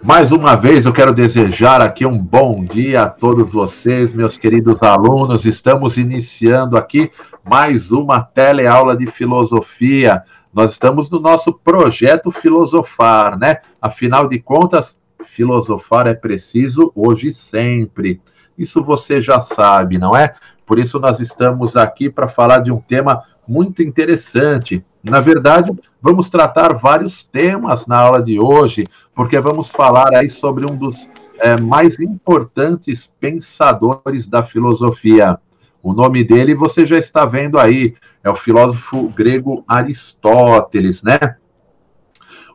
Mais uma vez eu quero desejar aqui um bom dia a todos vocês, meus queridos alunos. Estamos iniciando aqui mais uma teleaula de filosofia. Nós estamos no nosso projeto Filosofar, né? Afinal de contas, filosofar é preciso hoje e sempre. Isso você já sabe, não é? Por isso nós estamos aqui para falar de um tema muito interessante. Na verdade, vamos tratar vários temas na aula de hoje, porque vamos falar aí sobre um dos mais importantes pensadores da filosofia. O nome dele você já está vendo aí, é o filósofo grego Aristóteles, né?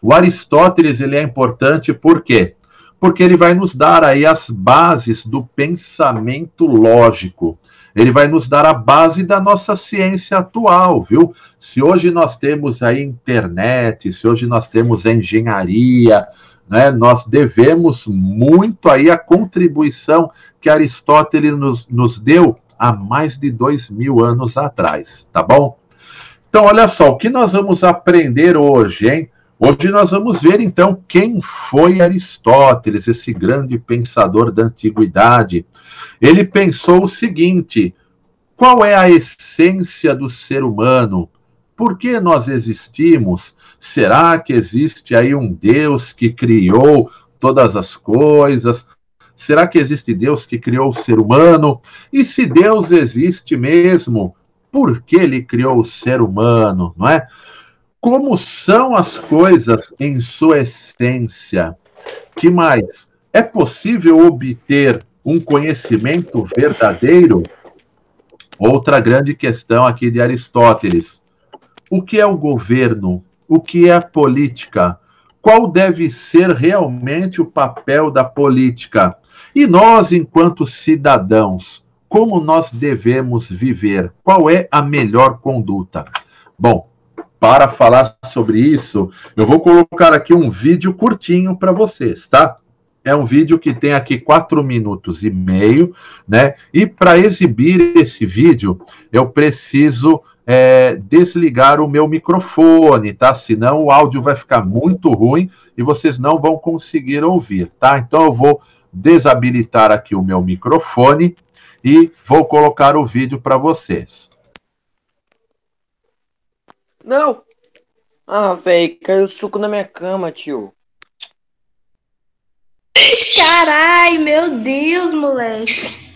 O Aristóteles, ele é importante por quê? Porque ele vai nos dar aí as bases do pensamento lógico. Ele vai nos dar a base da nossa ciência atual, viu? Se hoje nós temos a internet, se hoje nós temos a engenharia, né, nós devemos muito aí a contribuição que Aristóteles nos deu há mais de 2000 anos atrás, tá bom? Então, olha só, o que nós vamos aprender hoje, hein? Hoje nós vamos ver, então, quem foi Aristóteles, esse grande pensador da antiguidade. Ele pensou o seguinte: qual é a essência do ser humano? Por que nós existimos? Será que existe aí um Deus que criou todas as coisas? Será que existe Deus que criou o ser humano? E se Deus existe mesmo, por que ele criou o ser humano, não é? Como são as coisas em sua essência? Que mais? É possível obter um conhecimento verdadeiro? Outra grande questão aqui de Aristóteles. O que é o governo? O que é a política? Qual deve ser realmente o papel da política? E nós, enquanto cidadãos, como nós devemos viver? Qual é a melhor conduta? Bom, para falar sobre isso, eu vou colocar aqui um vídeo curtinho para vocês, tá? É um vídeo que tem aqui 4 minutos e meio, né? E para exibir esse vídeo, eu preciso desligar o meu microfone, tá? Senão o áudio vai ficar muito ruim e vocês não vão conseguir ouvir, tá? Então eu vou desabilitar aqui o meu microfone e vou colocar o vídeo para vocês. Não! Ah, velho, caiu suco na minha cama, tio. Carai, meu Deus, moleque.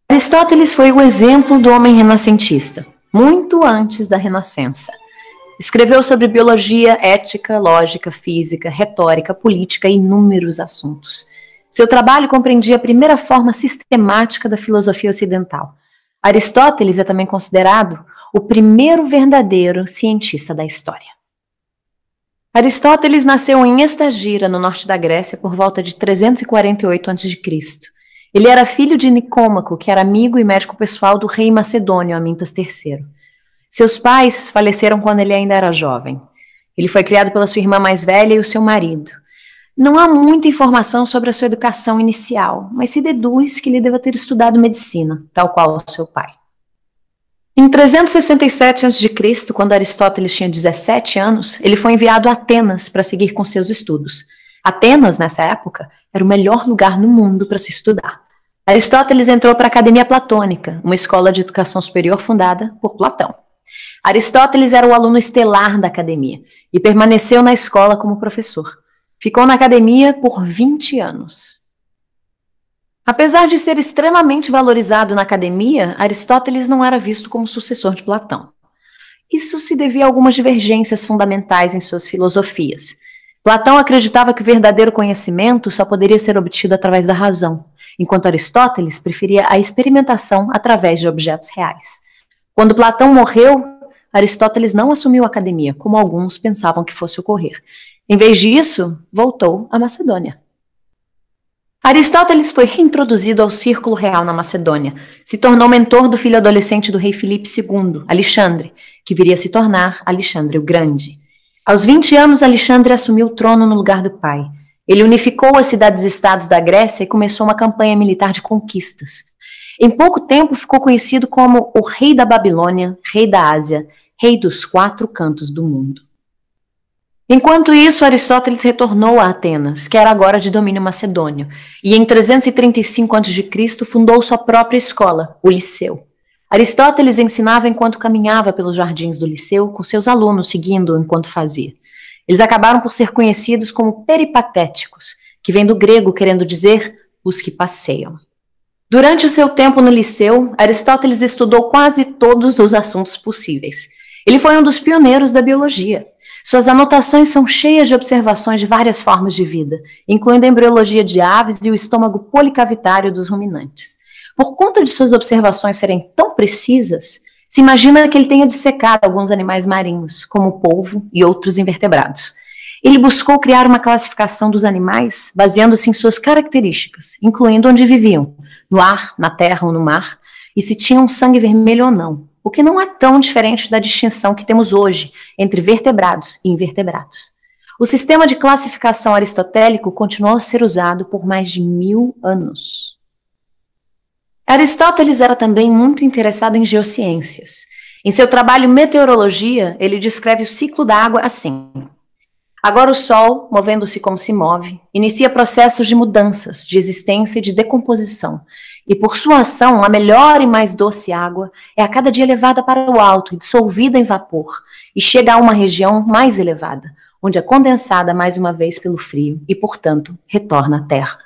Aristóteles foi o exemplo do homem renascentista, muito antes da Renascença. Escreveu sobre biologia, ética, lógica, física, retórica, política e inúmeros assuntos. Seu trabalho compreendia a primeira forma sistemática da filosofia ocidental. Aristóteles é também considerado o primeiro verdadeiro cientista da história. Aristóteles nasceu em Estagira, no norte da Grécia, por volta de 348 a.C. Ele era filho de Nicômaco, que era amigo e médico pessoal do rei macedônio Amintas III. Seus pais faleceram quando ele ainda era jovem. Ele foi criado pela sua irmã mais velha e o seu marido. Não há muita informação sobre a sua educação inicial, mas se deduz que ele deva ter estudado medicina, tal qual o seu pai. Em 367 a.C., quando Aristóteles tinha 17 anos, ele foi enviado a Atenas para seguir com seus estudos. Atenas, nessa época, era o melhor lugar no mundo para se estudar. Aristóteles entrou para a Academia Platônica, uma escola de educação superior fundada por Platão. Aristóteles era o aluno estelar da academia e permaneceu na escola como professor. Ficou na academia por 20 anos. Apesar de ser extremamente valorizado na academia, Aristóteles não era visto como sucessor de Platão. Isso se devia a algumas divergências fundamentais em suas filosofias. Platão acreditava que o verdadeiro conhecimento só poderia ser obtido através da razão, enquanto Aristóteles preferia a experimentação através de objetos reais. Quando Platão morreu, Aristóteles não assumiu a academia, como alguns pensavam que fosse ocorrer. Em vez disso, voltou à Macedônia. Aristóteles foi reintroduzido ao círculo real na Macedônia. Se tornou mentor do filho adolescente do rei Filipe II, Alexandre, que viria a se tornar Alexandre o Grande. Aos 20 anos, Alexandre assumiu o trono no lugar do pai. Ele unificou as cidades-estados da Grécia e começou uma campanha militar de conquistas. Em pouco tempo ficou conhecido como o rei da Babilônia, rei da Ásia, rei dos 4 cantos do mundo. Enquanto isso, Aristóteles retornou a Atenas, que era agora de domínio macedônio, e em 335 a.C. fundou sua própria escola, o Liceu. Aristóteles ensinava enquanto caminhava pelos jardins do Liceu, com seus alunos seguindo enquanto fazia. Eles acabaram por ser conhecidos como peripatéticos, que vem do grego querendo dizer os que passeiam. Durante o seu tempo no Liceu, Aristóteles estudou quase todos os assuntos possíveis. Ele foi um dos pioneiros da biologia. Suas anotações são cheias de observações de várias formas de vida, incluindo a embriologia de aves e o estômago policavitário dos ruminantes. Por conta de suas observações serem tão precisas, se imagina que ele tenha dissecado alguns animais marinhos, como o polvo e outros invertebrados. Ele buscou criar uma classificação dos animais baseando-se em suas características, incluindo onde viviam, no ar, na terra ou no mar, e se tinham sangue vermelho ou não, o que não é tão diferente da distinção que temos hoje entre vertebrados e invertebrados. O sistema de classificação aristotélico continuou a ser usado por mais de 1000 anos. Aristóteles era também muito interessado em geociências. Em seu trabalho Meteorologia, ele descreve o ciclo da água assim: agora o Sol, movendo-se como se move, inicia processos de mudanças, de existência e de decomposição, e por sua ação, a melhor e mais doce água é a cada dia levada para o alto e dissolvida em vapor, e chega a uma região mais elevada, onde é condensada mais uma vez pelo frio e, portanto, retorna à Terra.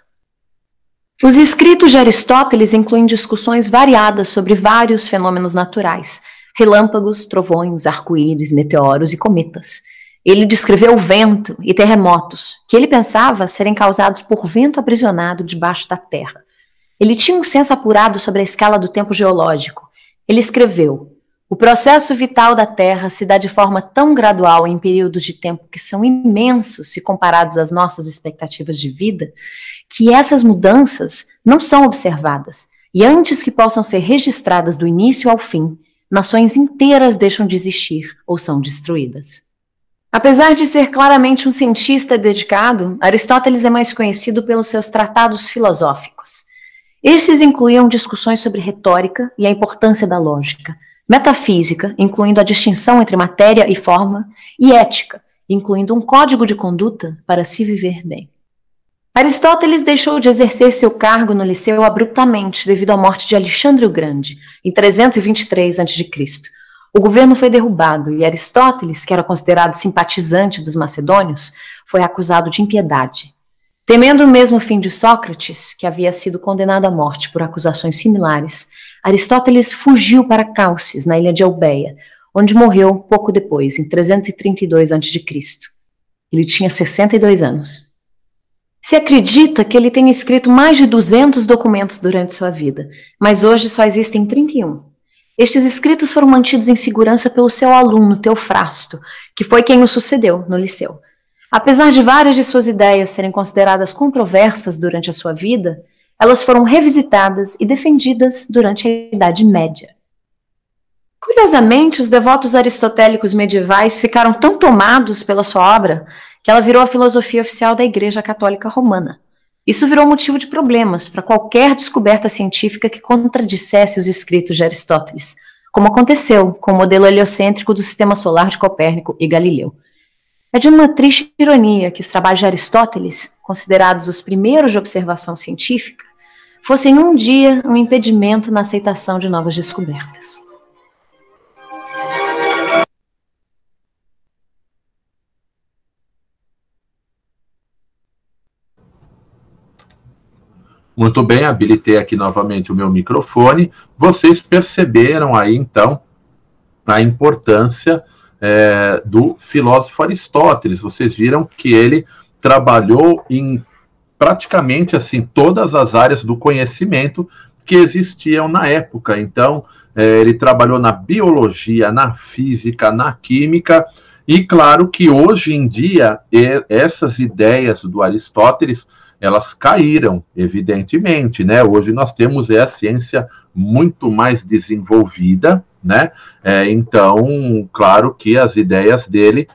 Os escritos de Aristóteles incluem discussões variadas sobre vários fenômenos naturais, relâmpagos, trovões, arco-íris, meteoros e cometas. Ele descreveu o vento e terremotos, que ele pensava serem causados por vento aprisionado debaixo da terra. Ele tinha um senso apurado sobre a escala do tempo geológico. Ele escreveu: o processo vital da Terra se dá de forma tão gradual em períodos de tempo que são imensos se comparados às nossas expectativas de vida, que essas mudanças não são observadas, e antes que possam ser registradas do início ao fim, nações inteiras deixam de existir ou são destruídas. Apesar de ser claramente um cientista dedicado, Aristóteles é mais conhecido pelos seus tratados filosóficos. Estes incluíam discussões sobre retórica e a importância da lógica, metafísica, incluindo a distinção entre matéria e forma, e ética, incluindo um código de conduta para se viver bem. Aristóteles deixou de exercer seu cargo no Liceu abruptamente devido à morte de Alexandre o Grande, em 323 a.C. O governo foi derrubado e Aristóteles, que era considerado simpatizante dos macedônios, foi acusado de impiedade. Temendo o mesmo fim de Sócrates, que havia sido condenado à morte por acusações similares, Aristóteles fugiu para Calcis, na ilha de Eubeia, onde morreu pouco depois, em 332 a.C. Ele tinha 62 anos. Se acredita que ele tenha escrito mais de 200 documentos durante sua vida, mas hoje só existem 31. Estes escritos foram mantidos em segurança pelo seu aluno, Teofrasto, que foi quem o sucedeu no Liceu. Apesar de várias de suas ideias serem consideradas controversas durante a sua vida, elas foram revisitadas e defendidas durante a Idade Média. Curiosamente, os devotos aristotélicos medievais ficaram tão tomados pela sua obra que ela virou a filosofia oficial da Igreja Católica Romana. Isso virou motivo de problemas para qualquer descoberta científica que contradissesse os escritos de Aristóteles, como aconteceu com o modelo heliocêntrico do sistema solar de Copérnico e Galileu. É de uma triste ironia que os trabalhos de Aristóteles, considerados os primeiros de observação científica, fossem um dia um impedimento na aceitação de novas descobertas. Muito bem, habilitei aqui novamente o meu microfone. Vocês perceberam aí, então, a importância do filósofo Aristóteles. Vocês viram que ele trabalhou em praticamente assim todas as áreas do conhecimento que existiam na época. Então, ele trabalhou na biologia, na física, na química, e claro que hoje em dia essas ideias do Aristóteles elas caíram, evidentemente, né? Hoje nós temos a ciência muito mais desenvolvida, né? Então, claro que as ideias dele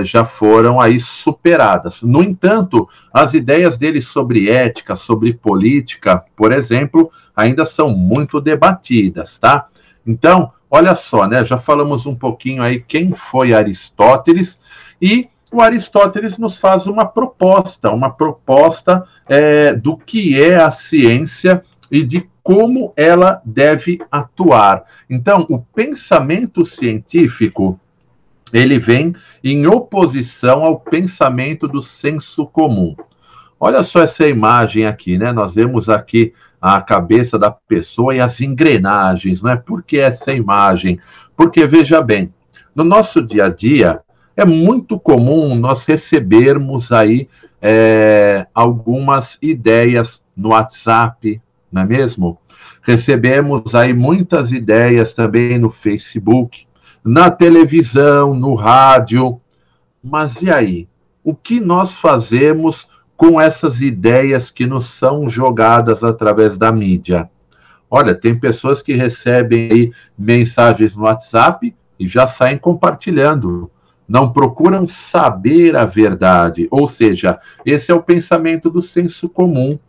já foram aí superadas. No entanto, as ideias dele sobre ética, sobre política, por exemplo, ainda são muito debatidas, tá? Então, olha só, né? Já falamos um pouquinho aí quem foi Aristóteles, e o Aristóteles nos faz uma proposta do que é a ciência e de como ela deve atuar. Então, o pensamento científico, ele vem em oposição ao pensamento do senso comum. Olha só essa imagem aqui, né? Nós vemos aqui a cabeça da pessoa e as engrenagens, não é? Por que essa imagem? Porque, veja bem, no nosso dia a dia, é muito comum nós recebermos aí algumas ideias no WhatsApp, não é mesmo? Recebemos aí muitas ideias também no Facebook, na televisão, no rádio. Mas e aí? O que nós fazemos com essas ideias que nos são jogadas através da mídia? Olha, tem pessoas que recebem aí mensagens no WhatsApp e já saem compartilhando. Não procuram saber a verdade. Ou seja, esse é o pensamento do senso comum.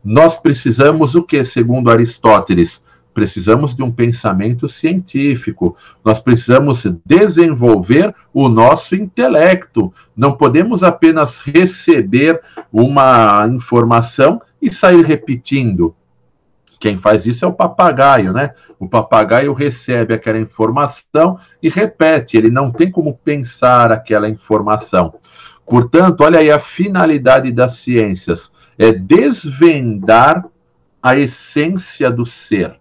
Nós precisamos o quê, segundo Aristóteles? Precisamos de um pensamento científico, nós precisamos desenvolver o nosso intelecto. Não podemos apenas receber uma informação e sair repetindo. Quem faz isso é o papagaio, né? O papagaio recebe aquela informação e repete, ele não tem como pensar aquela informação. Portanto, olha aí a finalidade das ciências, é desvendar a essência do ser.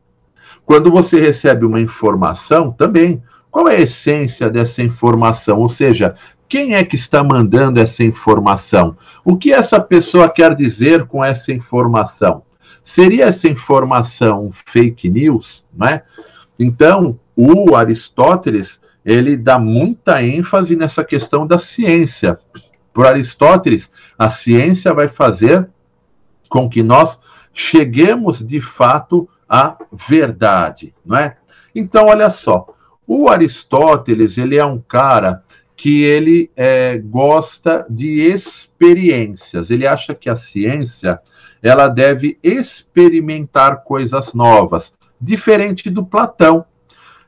Quando você recebe uma informação, também, qual é a essência dessa informação? Ou seja, quem é que está mandando essa informação? O que essa pessoa quer dizer com essa informação? Seria essa informação fake news, né? Então, o Aristóteles, ele dá muita ênfase nessa questão da ciência. Por Aristóteles, a ciência vai fazer com que nós cheguemos, de fato, a verdade, não é? Então, olha só, o Aristóteles, ele é um cara que ele gosta de experiências, ele acha que a ciência, ela deve experimentar coisas novas, diferente do Platão.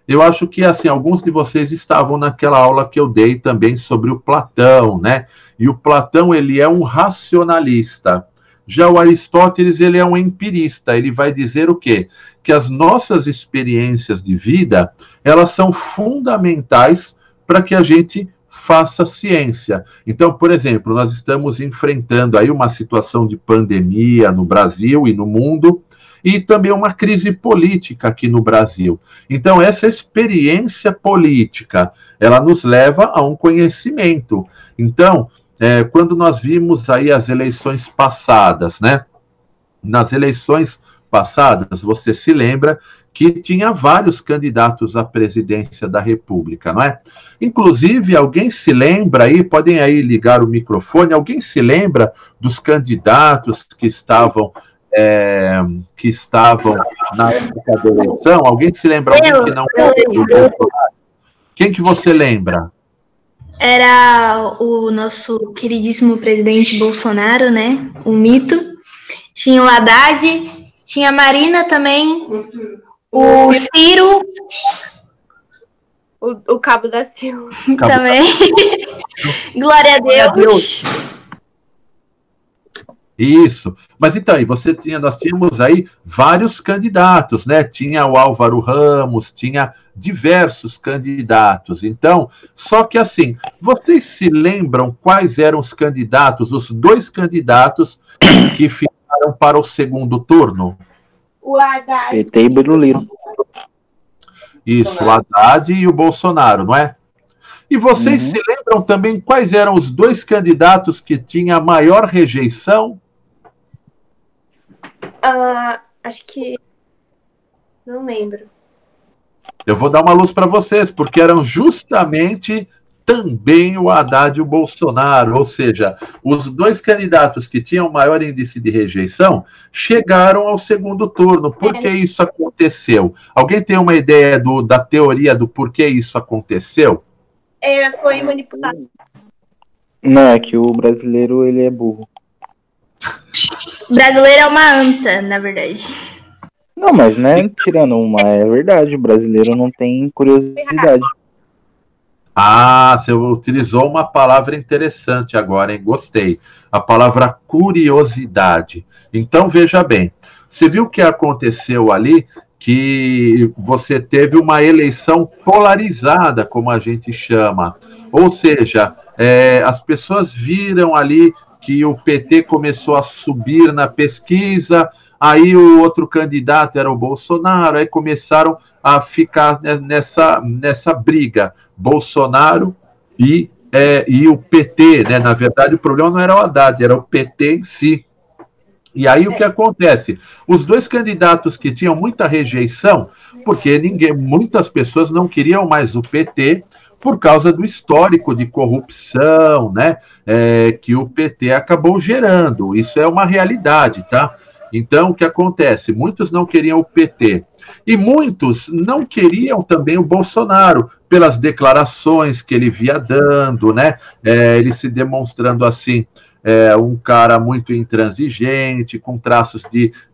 Eu acho que, assim, alguns de vocês estavam naquela aula que eu dei também sobre o Platão, né? E o Platão, ele é um racionalista. Já o Aristóteles, ele é um empirista, ele vai dizer o quê? Que as nossas experiências de vida, elas são fundamentais para que a gente faça ciência. Então, por exemplo, nós estamos enfrentando aí uma situação de pandemia no Brasil e no mundo, e também uma crise política aqui no Brasil. Então, essa experiência política, ela nos leva a um conhecimento. Então, quando nós vimos aí as eleições passadas, né? Nas eleições passadas, você se lembra que tinha vários candidatos à presidência da República, não é? Inclusive, alguém se lembra aí, podem aí ligar o microfone, alguém se lembra dos candidatos que estavam na época da eleição? Alguém se lembra? Alguém que não Quem que você lembra? Era o nosso queridíssimo presidente Bolsonaro, né? O mito. Tinha o Haddad, tinha a Marina também, o Ciro. O Cabo da Silva. Também. Glória a Deus. Isso. Mas então, nós tínhamos aí vários candidatos, né? Tinha o Álvaro Ramos, tinha diversos candidatos. Então, só que assim, vocês se lembram quais eram os candidatos, os dois candidatos que ficaram para o segundo turno? O Haddad. PT e Biruliro. Isso, o Haddad e o Bolsonaro, não é? E vocês se lembram também quais eram os dois candidatos que tinham a maior rejeição? Acho que... Não lembro. Eu vou dar uma luz para vocês, porque eram justamente também o Haddad e o Bolsonaro, ou seja, os dois candidatos que tinham maior índice de rejeição chegaram ao segundo turno. Por que isso aconteceu? Alguém tem uma ideia da teoria do porquê isso aconteceu? Foi manipulado. Não, é que o brasileiro, ele é burro. O brasileiro é uma anta, na verdade. Não, mas né, tirando uma, é verdade, o brasileiro não tem curiosidade. Ah, você utilizou uma palavra interessante agora, hein? Gostei. A palavra curiosidade. Então, veja bem, você viu o que aconteceu ali? Que você teve uma eleição polarizada, como a gente chama. Ou seja, as pessoas viram ali que o PT começou a subir na pesquisa, aí o outro candidato era o Bolsonaro, aí começaram a ficar nessa briga, Bolsonaro e o PT, né? Na verdade, o problema não era o Haddad, era o PT em si. E aí o que acontece? Os dois candidatos que tinham muita rejeição, porque muitas pessoas não queriam mais o PT por causa do histórico de corrupção, né? Que o PT acabou gerando. Isso é uma realidade, tá? Então, o que acontece? Muitos não queriam o PT. E muitos não queriam também o Bolsonaro, pelas declarações que ele via dando, né? Ele se demonstrando assim, um cara muito intransigente, com traços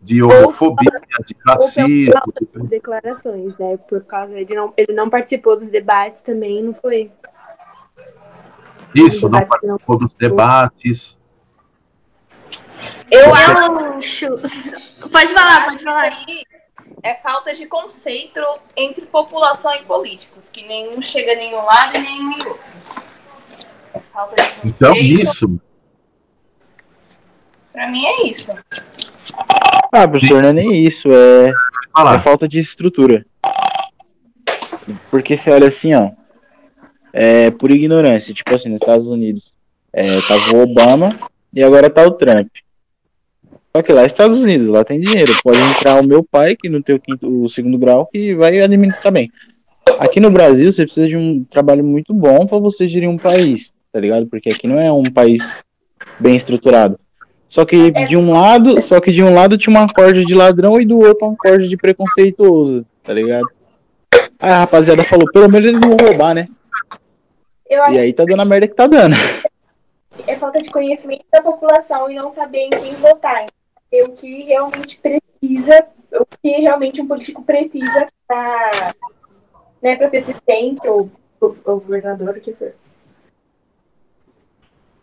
de homofobia, de racismo. Ou declarações, né? Por causa ele não participou dos debates também, não foi? Isso, não participou dos debates. Eu acho. Pode falar. Isso aí é falta de conceito entre população e políticos, que nenhum chega em nenhum lado e nenhum em outro. Falta de conceito. Então, isso. Pra mim é isso. Ah, professor, não é nem isso, é falta de estrutura. Porque você olha assim, ó, por ignorância, tipo assim, nos Estados Unidos, tava o Obama e agora tá o Trump. Só que lá nos Estados Unidos, lá tem dinheiro. Pode entrar o meu pai, que não tem o segundo grau, que vai administrar bem. Aqui no Brasil, você precisa de um trabalho muito bom para você gerir um país, tá ligado? Porque aqui não é um país bem estruturado. Só que de um lado tinha uma corda de ladrão e do outro uma corda de preconceituoso, tá ligado? Aí a rapaziada falou, pelo menos eles não vão roubar, né? E aí tá dando a merda que tá dando. É falta de conhecimento da população e não saber em quem votar. O que realmente precisa, o que realmente um político precisa para ser presidente ou governador, o que for.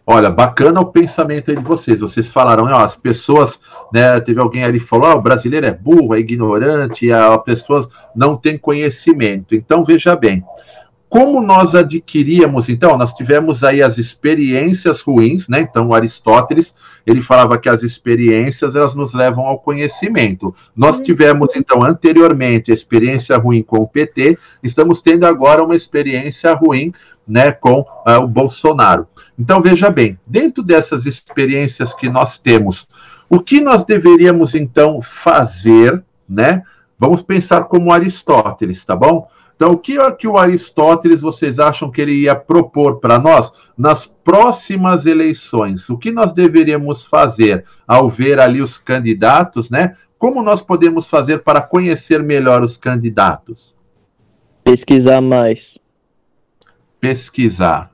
Olha, bacana o pensamento aí de vocês. Vocês falaram, as pessoas, né? Teve alguém ali que falou, o brasileiro é burro, é ignorante, as pessoas não têm conhecimento. Então, veja bem, como nós adquiríamos, então, nós tivemos aí as experiências ruins, né? Então, Aristóteles, ele falava que as experiências, elas nos levam ao conhecimento. Nós tivemos, então, anteriormente, a experiência ruim com o PT, estamos tendo agora uma experiência ruim, né, com o Bolsonaro. Então, veja bem, dentro dessas experiências que nós temos, o que nós deveríamos, então, fazer, né? Vamos pensar como Aristóteles, tá bom? Então, o que o Aristóteles, vocês acham que ele ia propor para nós nas próximas eleições? O que nós deveríamos fazer ao ver ali os candidatos, né? Como nós podemos fazer para conhecer melhor os candidatos? Pesquisar mais. Pesquisar.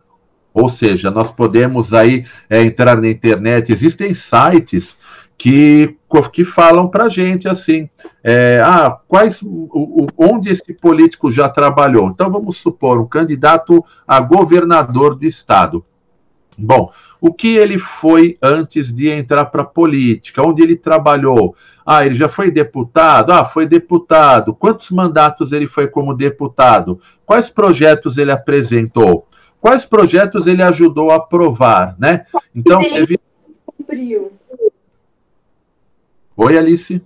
Ou seja, nós podemos aí entrar na internet, existem sites que falam para a gente assim, onde esse político já trabalhou. Então, vamos supor, um candidato a governador do estado. Bom, o que ele foi antes de entrar para a política? Onde ele trabalhou? Ele já foi deputado? Foi deputado. Quantos mandatos ele foi como deputado? Quais projetos ele apresentou? Quais projetos ele ajudou a aprovar, né? Então, Cumpriu. Oi, Alice.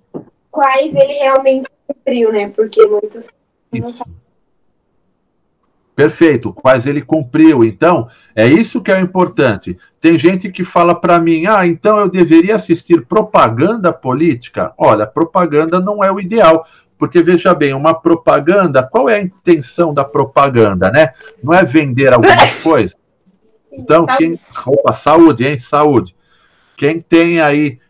Quais ele realmente cumpriu, né? Porque muitos não sabem. Perfeito, quais ele cumpriu. Então, é isso que é importante. Tem gente que fala para mim, então eu deveria assistir propaganda política? Olha, propaganda não é o ideal, porque, veja bem, uma propaganda, qual é a intenção da propaganda, né? Não é vender algumas coisas? Então, saúde, hein? Saúde. Quem tem aí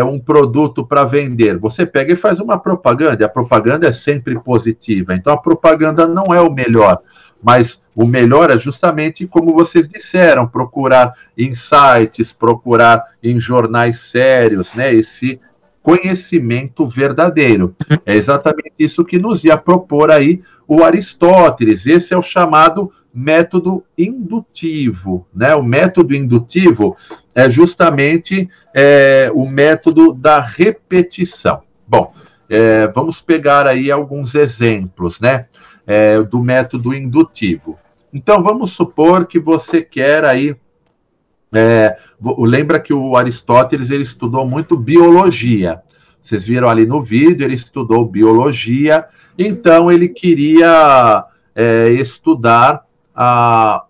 um produto para vender, você pega e faz uma propaganda, e a propaganda é sempre positiva. Então, a propaganda não é o melhor, mas O melhor é justamente como vocês disseram, procurar em sites, procurar em jornais sérios, né? Esse conhecimento verdadeiro. É exatamente isso que nos ia propor aí o Aristóteles. Esse é o chamado método indutivo, né? O método indutivo é justamente o método da repetição. Bom, vamos pegar aí alguns exemplos, né? Do método indutivo. Então, vamos supor que você quer aí... lembra que o Aristóteles ele estudou muito biologia. Vocês viram ali no vídeo, ele estudou biologia, então ele queria estudar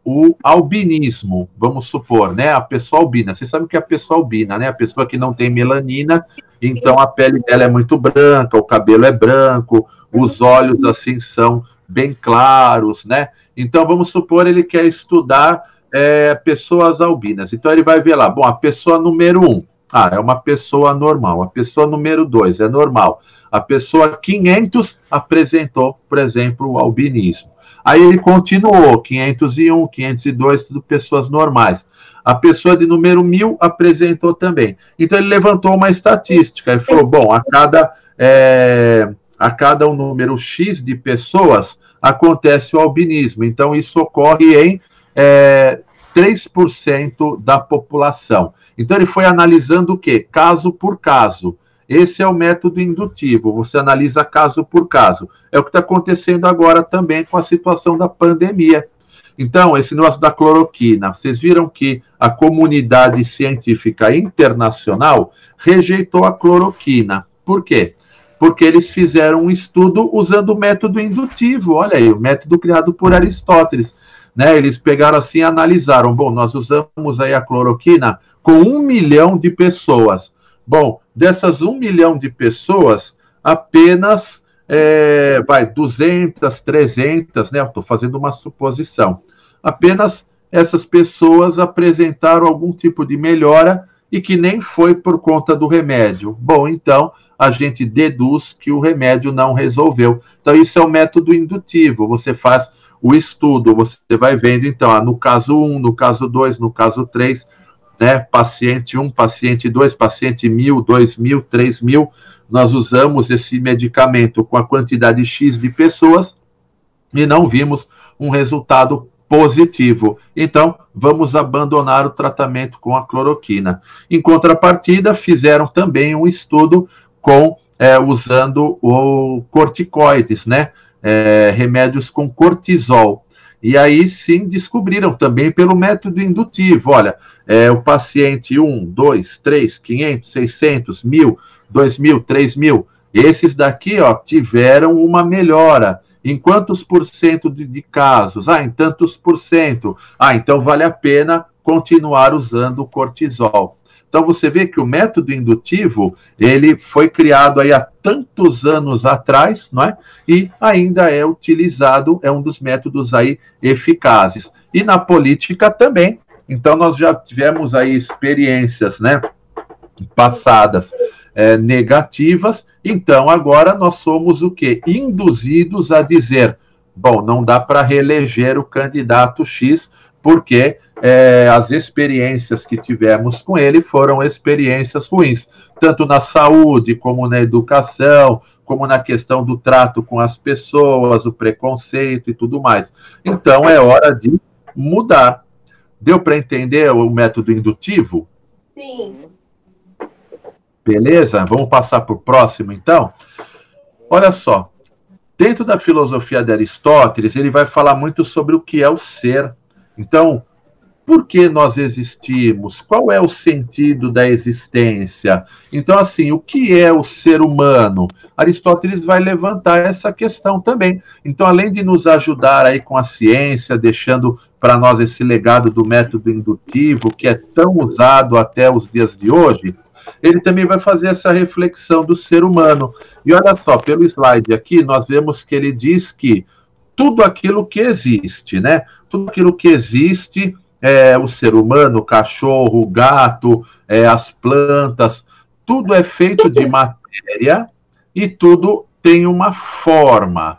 o albinismo, vamos supor, né? A pessoa albina. Vocês sabem o que é a pessoa albina, né? A pessoa que não tem melanina, então a pele dela é muito branca, o cabelo é branco, os olhos assim são bem claros, né? Então vamos supor ele quer estudar pessoas albinas. Então ele vai ver lá, bom, a pessoa número 1, é uma pessoa normal. A pessoa número 2 é normal. A pessoa 500 apresentou, por exemplo, o albinismo. Aí ele continuou, 501, 502, tudo pessoas normais. A pessoa de número 1000 apresentou também. Então ele levantou uma estatística. Ele falou, bom, a cada um número X de pessoas acontece o albinismo. Então isso ocorre em 3% da população. Então ele foi analisando o quê? Caso por caso. Esse é o método indutivo, você analisa caso por caso. É o que está acontecendo agora também com a situação da pandemia. Então, esse negócio da cloroquina, vocês viram que a comunidade científica internacional rejeitou a cloroquina. Por quê? Porque eles fizeram um estudo usando o método indutivo. Olha aí, o método criado por Aristóteles. Né, eles pegaram assim e analisaram. Bom, nós usamos aí a cloroquina com 1 milhão de pessoas. Bom, dessas 1 milhão de pessoas, apenas 200, 300, né? Eu estou fazendo uma suposição. Apenas essas pessoas apresentaram algum tipo de melhora e que nem foi por conta do remédio. Bom, então a gente deduz que o remédio não resolveu. Então isso é o método indutivo. Você faz o estudo, você vai vendo, então, no caso 1, no caso 2, no caso 3, né, paciente 1, paciente 2, paciente 1000, 2000, 3000, nós usamos esse medicamento com a quantidade X de pessoas e não vimos um resultado positivo. Então, vamos abandonar o tratamento com a cloroquina. Em contrapartida, fizeram também um estudo usando o corticoides, né? Remédios com cortisol. E aí sim descobriram também pelo método indutivo. Olha, o paciente 1, 2, 3, 500, 600, 1000, 2000, 3000, esses daqui tiveram uma melhora. Em quantos por cento de casos? Em tantos por cento. Então vale a pena continuar usando o cortisol. Então você vê que o método indutivo, ele foi criado aí há tantos anos atrás, não é? E ainda é utilizado, é um dos métodos aí eficazes. E na política também. Então nós já tivemos aí experiências, né, passadas negativas. Então agora nós somos o quê? Induzidos a dizer, bom, não dá para reeleger o candidato X, porque as experiências que tivemos com ele foram experiências ruins, tanto na saúde, como na educação, como na questão do trato com as pessoas, o preconceito e tudo mais. Então, é hora de mudar. Deu para entender o método indutivo? Sim. Beleza? Vamos passar para o próximo, então? Olha só, dentro da filosofia de Aristóteles, ele vai falar muito sobre o que é o ser. Então, por que nós existimos? Qual é o sentido da existência? Então, assim, o que é o ser humano? Aristóteles vai levantar essa questão também. Então, além de nos ajudar aí com a ciência, deixando para nós esse legado do método indutivo, que é tão usado até os dias de hoje, ele também vai fazer essa reflexão do ser humano. E olha só, pelo slide aqui, nós vemos que ele diz que tudo aquilo que existe, né? Tudo aquilo que existe, o ser humano, o cachorro, o gato, as plantas, tudo é feito de matéria e tudo tem uma forma.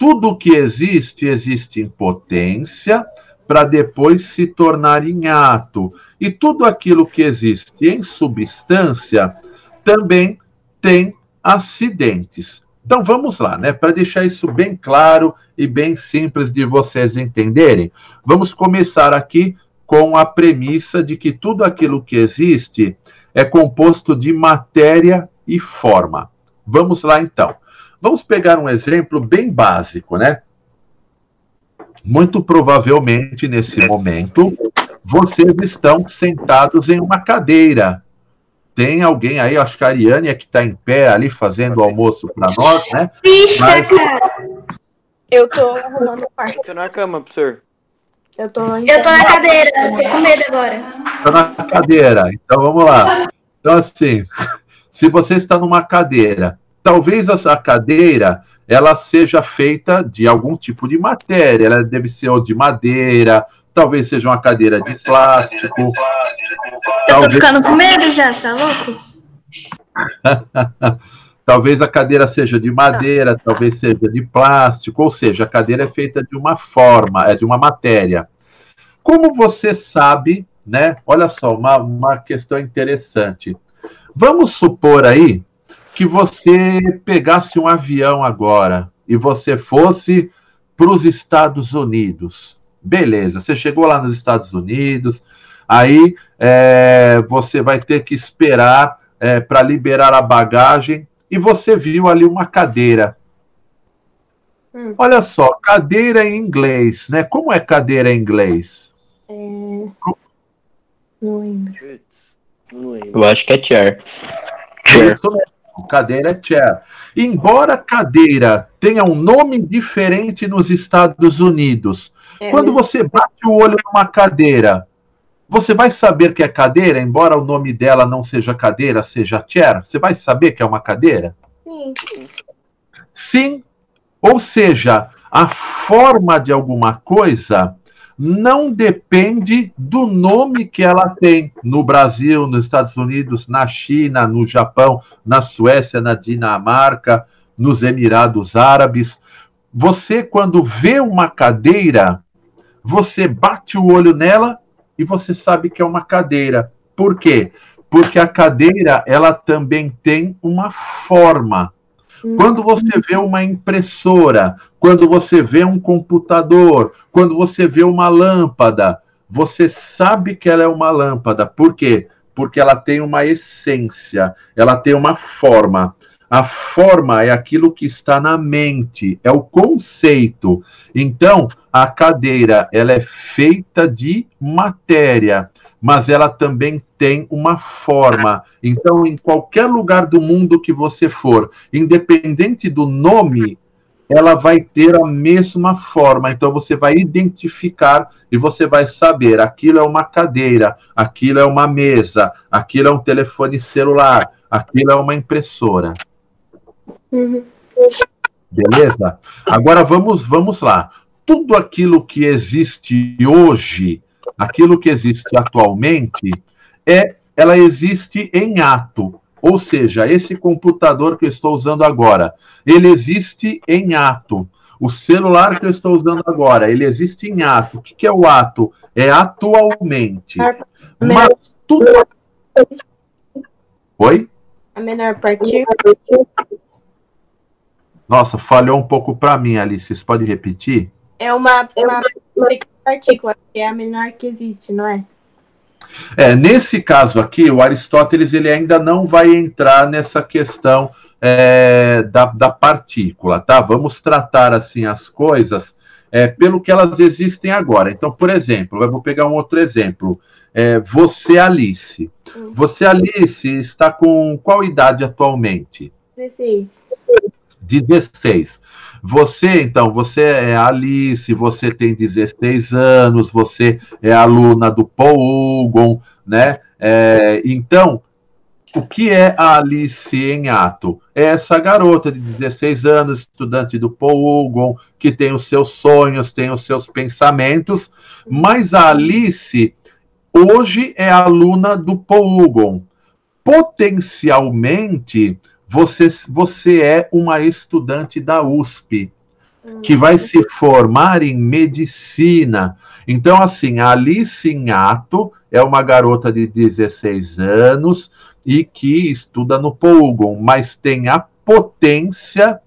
tudo que existe, existe em potência, para depois se tornar em ato. E tudo aquilo que existe em substância também tem acidentes. Então vamos lá, né? Para deixar isso bem claro e bem simples de vocês entenderem, vamos começar aqui com a premissa de que tudo aquilo que existe é composto de matéria e forma. Vamos lá então. Vamos pegar um exemplo bem básico, né? Muito provavelmente, nesse momento, vocês estão sentados em uma cadeira. Tem alguém aí, acho que a Ariane é que está em pé ali fazendo o almoço para nós, né? Mas... Eu tô arrumando o quarto. Tô na cama, professor. Eu tô na cadeira, tô com medo agora. Está na cadeira, então vamos lá. Então, assim, se você está numa cadeira, talvez a cadeira ela seja feita de algum tipo de matéria, ela deve ser ou de madeira, talvez seja uma cadeira de plástico. Eu tô ficando com medo já, você é louco? Talvez a cadeira seja de madeira, talvez seja de plástico, ou seja, a cadeira é feita de uma forma, é de uma matéria. Como você sabe, né? Olha só, uma questão interessante. Vamos supor aí que você pegasse um avião agora e você fosse para os Estados Unidos. Beleza, você chegou lá nos Estados Unidos, aí você vai ter que esperar para liberar a bagagem e você viu ali uma cadeira. Olha só, cadeira em inglês, né? Como é cadeira em inglês? Não lembro. Eu acho que é chair. Isso mesmo, cadeira é chair. Embora cadeira tenha um nome diferente nos Estados Unidos, quando você bate o olho numa cadeira, você vai saber que é cadeira, embora o nome dela não seja cadeira, seja chair? Você vai saber que é uma cadeira? Sim. Sim. Ou seja, a forma de alguma coisa não depende do nome que ela tem no Brasil, nos Estados Unidos, na China, no Japão, na Suécia, na Dinamarca, nos Emirados Árabes. Você, quando vê uma cadeira, você bate o olho nela e você sabe que é uma cadeira. Por quê? Porque a cadeira, ela também tem uma forma. Quando você vê uma impressora, quando você vê um computador, quando você vê uma lâmpada, você sabe que ela é uma lâmpada. Por quê? Porque ela tem uma essência, ela tem uma forma. A forma é aquilo que está na mente, é o conceito. Então, a cadeira, ela é feita de matéria, mas ela também tem uma forma. Então, em qualquer lugar do mundo que você for, independente do nome, ela vai ter a mesma forma. Então, você vai identificar e você vai saber, aquilo é uma cadeira, aquilo é uma mesa, aquilo é um telefone celular, aquilo é uma impressora. Beleza? Agora vamos lá. Tudo aquilo que existe hoje, aquilo que existe atualmente, ela existe em ato. Ou seja, esse computador que eu estou usando agora, ele existe em ato. O celular que eu estou usando agora, ele existe em ato. O que é o ato? É atualmente. Mas tudo... Oi? A menor partícula. Nossa, falhou um pouco para mim, Alice. Vocês podem repetir? É uma partícula, que é a menor que existe, não é? Nesse caso aqui, o Aristóteles ele ainda não vai entrar nessa questão da partícula, tá? Vamos tratar assim as coisas pelo que elas existem agora. Então, por exemplo, eu vou pegar um outro exemplo. Você, Alice. Você, Alice, está com qual idade atualmente? 16. 16. Você, então, você é Alice, você tem 16 anos, você é aluna do Paul Hugon, né? Então, o que é a Alice em ato? É essa garota de 16 anos, estudante do Paul Hugon, que tem os seus sonhos, tem os seus pensamentos, mas a Alice hoje é aluna do Paul Hugon. Potencialmente, você é uma estudante da USP. que vai se formar em medicina. Então, assim, a Alice Nhato é uma garota de 16 anos e que estuda no Pogon, mas tem a potência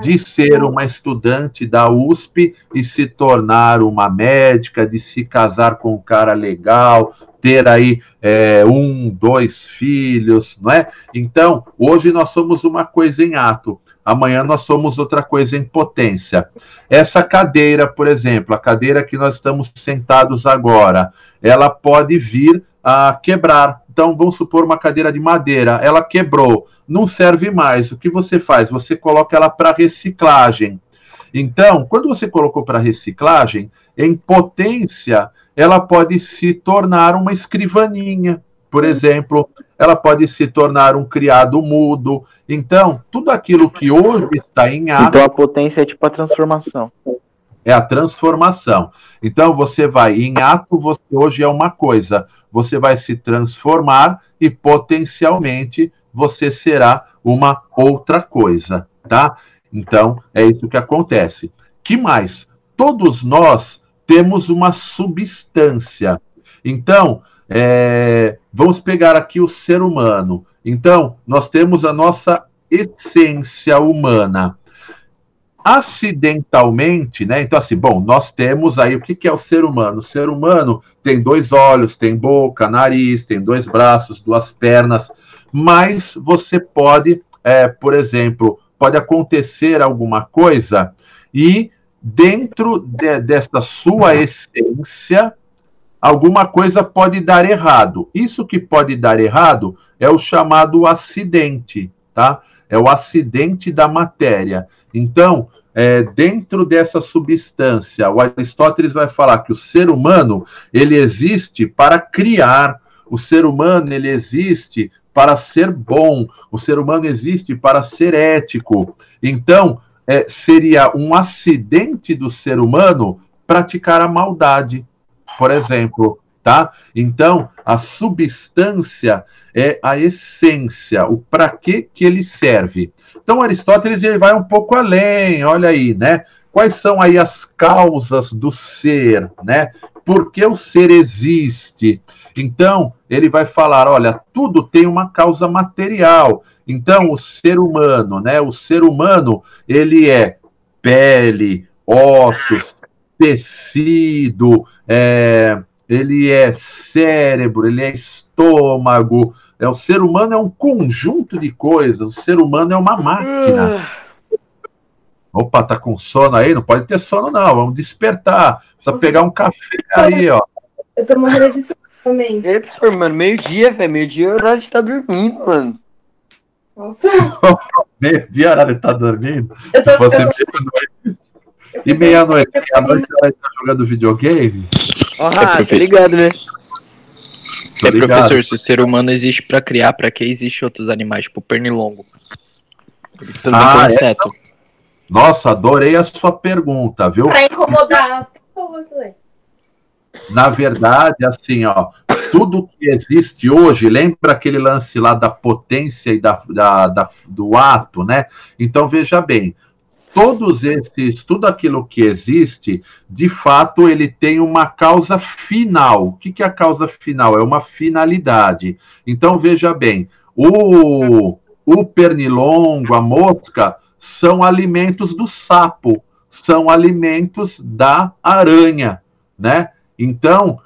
de ser uma estudante da USP e se tornar uma médica, de se casar com um cara legal, ter aí 1, 2 filhos, não é? Então, hoje nós somos uma coisa em ato, amanhã nós somos outra coisa em potência. Essa cadeira, por exemplo, a cadeira que nós estamos sentados agora, ela pode vir a quebrar. Então, vamos supor uma cadeira de madeira, ela quebrou, não serve mais. O que você faz? Você coloca ela para reciclagem. Então, quando você colocou para reciclagem, em potência, ela pode se tornar uma escrivaninha, por exemplo, ela pode se tornar um criado mudo. Então, tudo aquilo que hoje está em ato... Então, a potência é tipo a transformação. É a transformação. Então, você vai em ato, você hoje é uma coisa, você vai se transformar e potencialmente você será uma outra coisa, tá? Então, é isso que acontece. Que mais? Todos nós temos uma substância. Então, vamos pegar aqui o ser humano. Então, nós temos a nossa essência humana. Acidentalmente, né? Então, assim, bom, nós temos aí o que é o ser humano? O ser humano tem 2 olhos, tem boca, nariz, tem 2 braços, 2 pernas, mas você pode, por exemplo, pode acontecer alguma coisa e dentro dessa sua essência, alguma coisa pode dar errado. Isso que pode dar errado é o chamado acidente, tá? É o acidente da matéria. Então, dentro dessa substância, o Aristóteles vai falar que o ser humano, ele existe para criar, o ser humano, ele existe para ser bom, o ser humano existe para ser ético. Então, seria um acidente do ser humano praticar a maldade, por exemplo, tá? Então, a substância é a essência, o para que ele serve. Então, Aristóteles ele vai um pouco além, olha aí, né? Quais são aí as causas do ser, né? Por que o ser existe? Então, ele vai falar, olha, tudo tem uma causa material. Então, o ser humano, né? O ser humano, ele é pele, ossos, tecido, ele é cérebro, ele é estômago. O ser humano é um conjunto de coisas. O ser humano é uma máquina. Opa, tá com sono aí? Não pode ter sono, não. Vamos despertar. Precisa pegar um café aí, ó. Eu tô morrendo de sono também. E aí, professor, mano, meio-dia, velho. Meio-dia é hora de estar dormindo, mano. Nossa. Meio-dia, hora de estar dormindo? Eu tô, Se fosse eu tô... meia-noite. E meia-noite? Meia-noite ela está jogando videogame? Ah, tá ligado, né? Professor, se o ser humano existe pra criar, pra que existe outros animais, tipo pernilongo? Tudo bem que é um inseto. Nossa, adorei a sua pergunta, viu? Pra incomodar as pessoas, ué. Na verdade, assim, ó, tudo que existe hoje, lembra aquele lance lá da potência e do ato, né? Então, veja bem, tudo aquilo que existe, de fato, ele tem uma causa final. O que é a causa final? É uma finalidade. Então, veja bem, o pernilongo, a mosca, são alimentos do sapo, são alimentos da aranha, né? Então,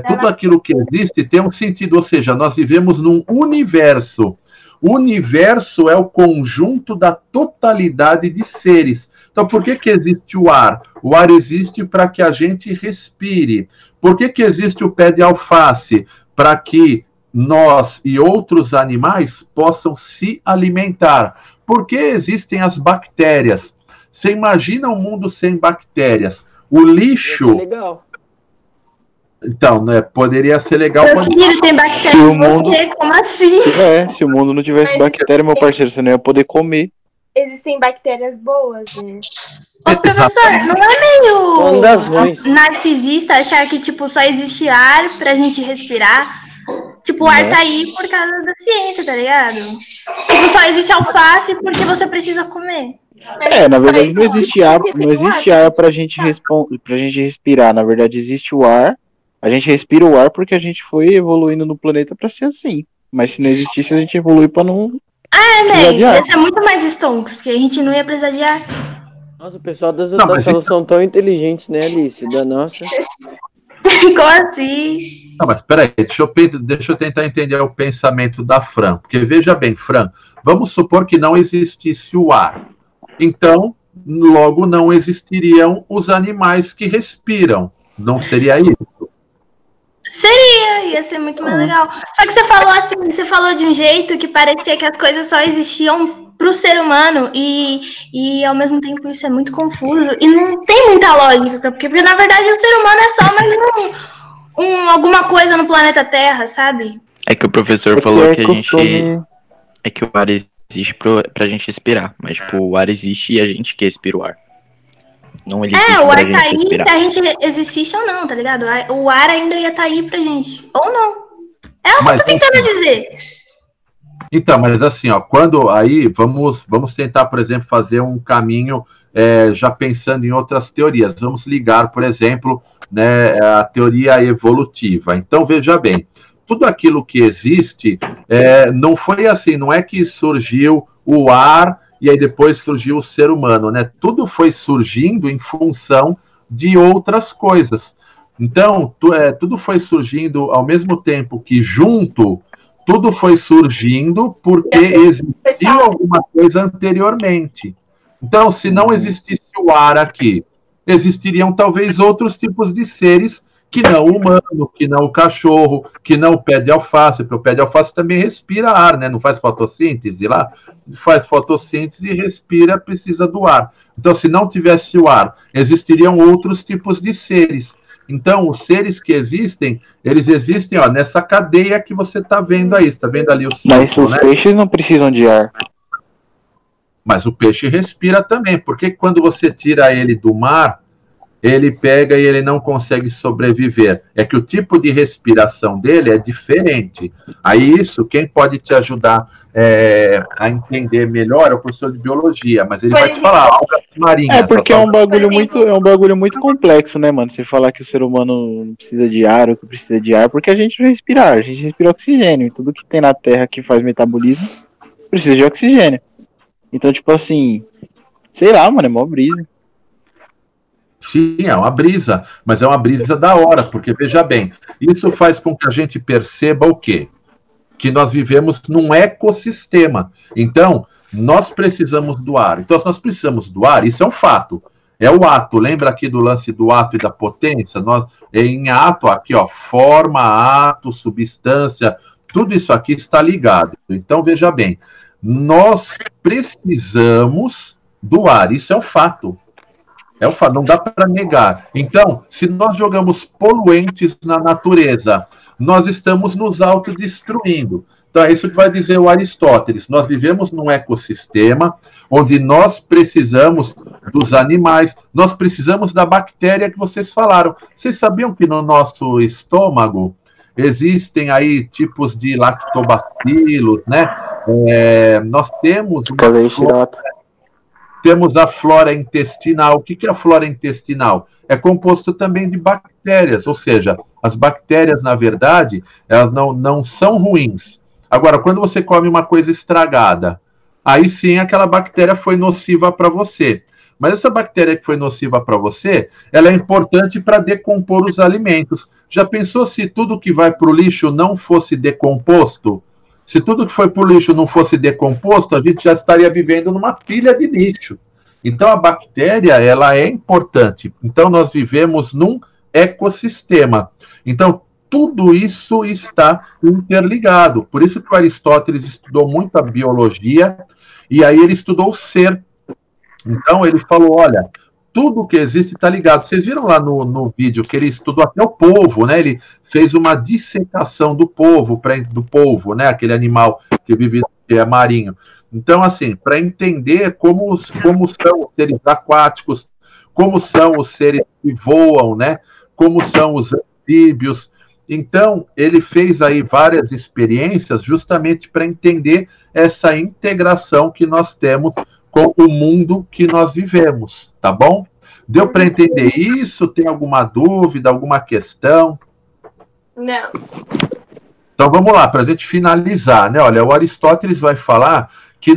tudo aquilo que existe tem um sentido, ou seja, nós vivemos num universo. O universo é o conjunto da totalidade de seres. Então, por que existe o ar? O ar existe para que a gente respire. Por que existe o pé de alface? Para que nós e outros animais possam se alimentar. Por que existem as bactérias? Você imagina um mundo sem bactérias? O lixo... Legal. Então, né, poderia ser legal... Meu filho, tem bactéria em você, como assim? Se o mundo não tivesse bactéria, meu parceiro, você não ia poder comer. Existem bactérias boas, né? Ô, professor, não é Uma das ruins. meio narcisista achar que, tipo, só existe ar pra gente respirar? Tipo, o ar tá aí por causa da ciência, tá ligado? Tipo, só existe alface porque você precisa comer. Na verdade não existe ar, pra gente respirar. Na verdade existe o ar. A gente respira o ar porque a gente foi evoluindo no planeta pra ser assim. Mas se não existisse, a gente evolui pra não. Ia ser muito mais stonks, porque a gente não ia precisar de ar. Nossa, o pessoal da sala são tão inteligentes, né, Alice? Nossa. Como assim? Não, mas peraí, deixa eu tentar entender o pensamento da Fran. Porque veja bem, Fran, vamos supor que não existisse o ar. Então, logo não existiriam os animais que respiram. Não seria isso? Ia ser muito mais legal. Só que você falou de um jeito que parecia que as coisas só existiam pro ser humano e ao mesmo tempo isso é muito confuso e não tem muita lógica, porque na verdade o ser humano é só mais alguma coisa no planeta Terra, sabe? É que o professor falou que a gente... É que o ar existe pra gente respirar, mas tipo, o ar existe e a gente que respira o ar. Não ele existe o ar pra gente tá aí respirar. se a gente existisse ou não, tá ligado? O ar ainda ia estar aí pra gente. Ou não. É o que eu tô tentando dizer. Então, mas assim, ó, quando aí vamos tentar, por exemplo, fazer um caminho já pensando em outras teorias. Vamos ligar, por exemplo, né, a teoria evolutiva. Então, veja bem, tudo aquilo que existe não foi assim, não é que surgiu o ar e aí depois surgiu o ser humano, né? Tudo foi surgindo em função de outras coisas. Então, tudo foi surgindo ao mesmo tempo que junto, tudo foi surgindo porque existiu alguma coisa anteriormente. Então, se não existisse o ar aqui, existiriam talvez outros tipos de seres que não o humano, que não o cachorro, que não o pé de alface, porque o pé de alface também respira ar, né? Não faz fotossíntese lá? Faz fotossíntese e respira, precisa do ar. Então, se não tivesse o ar, existiriam outros tipos de seres. Então, os seres que existem, eles existem nessa cadeia que você está vendo aí. Você está vendo ali o ciclo, mas os peixes não precisam de ar. Mas o peixe respira também. Porque quando você tira ele do mar, ele pega e ele não consegue sobreviver. É que o tipo de respiração dele é diferente. Aí isso, quem pode te ajudar a entender melhor é o professor de biologia, mas ele vai te falar algas marinhas. Porque é um bagulho muito complexo, né, mano? Você falar que o ser humano não precisa de ar ou que precisa de ar, porque a gente não respira ar, a gente respira oxigênio. E tudo que tem na Terra que faz metabolismo precisa de oxigênio. Então, tipo assim, sei lá, mano, é mó brisa. Sim, é uma brisa, mas é uma brisa da hora, porque, veja bem, isso faz com que a gente perceba o quê? Que nós vivemos num ecossistema. Então, nós precisamos do ar. Então, se nós precisamos do ar, isso é um fato. É o ato. Lembra aqui do lance do ato e da potência? Em ato, aqui, forma, ato, substância, tudo isso aqui está ligado. Então, veja bem, nós precisamos do ar. Isso é um fato. Não dá para negar. Então, se nós jogamos poluentes na natureza, nós estamos nos autodestruindo. Então, é isso que vai dizer o Aristóteles. Nós vivemos num ecossistema onde nós precisamos dos animais, nós precisamos da bactéria que vocês falaram. Vocês sabiam que no nosso estômago existem aí tipos de lactobacilos, né? Nós temos temos a flora intestinal. O que é a flora intestinal? É composto também de bactérias, ou seja, as bactérias, na verdade, elas não são ruins. Agora, quando você come uma coisa estragada, aí sim aquela bactéria foi nociva para você. Mas essa bactéria que foi nociva para você, ela é importante para decompor os alimentos. Já pensou se tudo que vai para o lixo não fosse decomposto? Se tudo que foi para o lixo não fosse decomposto, a gente já estaria vivendo numa pilha de lixo. Então, a bactéria, ela é importante. Então, nós vivemos num ecossistema. Então, tudo isso está interligado. Por isso que o Aristóteles estudou muito a biologia, e aí ele estudou o ser. Então, ele falou, olha, tudo que existe está ligado. Vocês viram lá no vídeo que ele estudou até o polvo, né? Ele fez uma dissecação do polvo, né? Aquele animal que vive, que é marinho. Então, assim, para entender como são os seres aquáticos, como são os seres que voam, né? Como são os anfíbios. Então, ele fez aí várias experiências justamente para entender essa integração que nós temos com o mundo que nós vivemos, tá bom? Deu para entender isso? Tem alguma dúvida, alguma questão? Não. Então vamos lá, para a gente finalizar, né? Olha, o Aristóteles vai falar que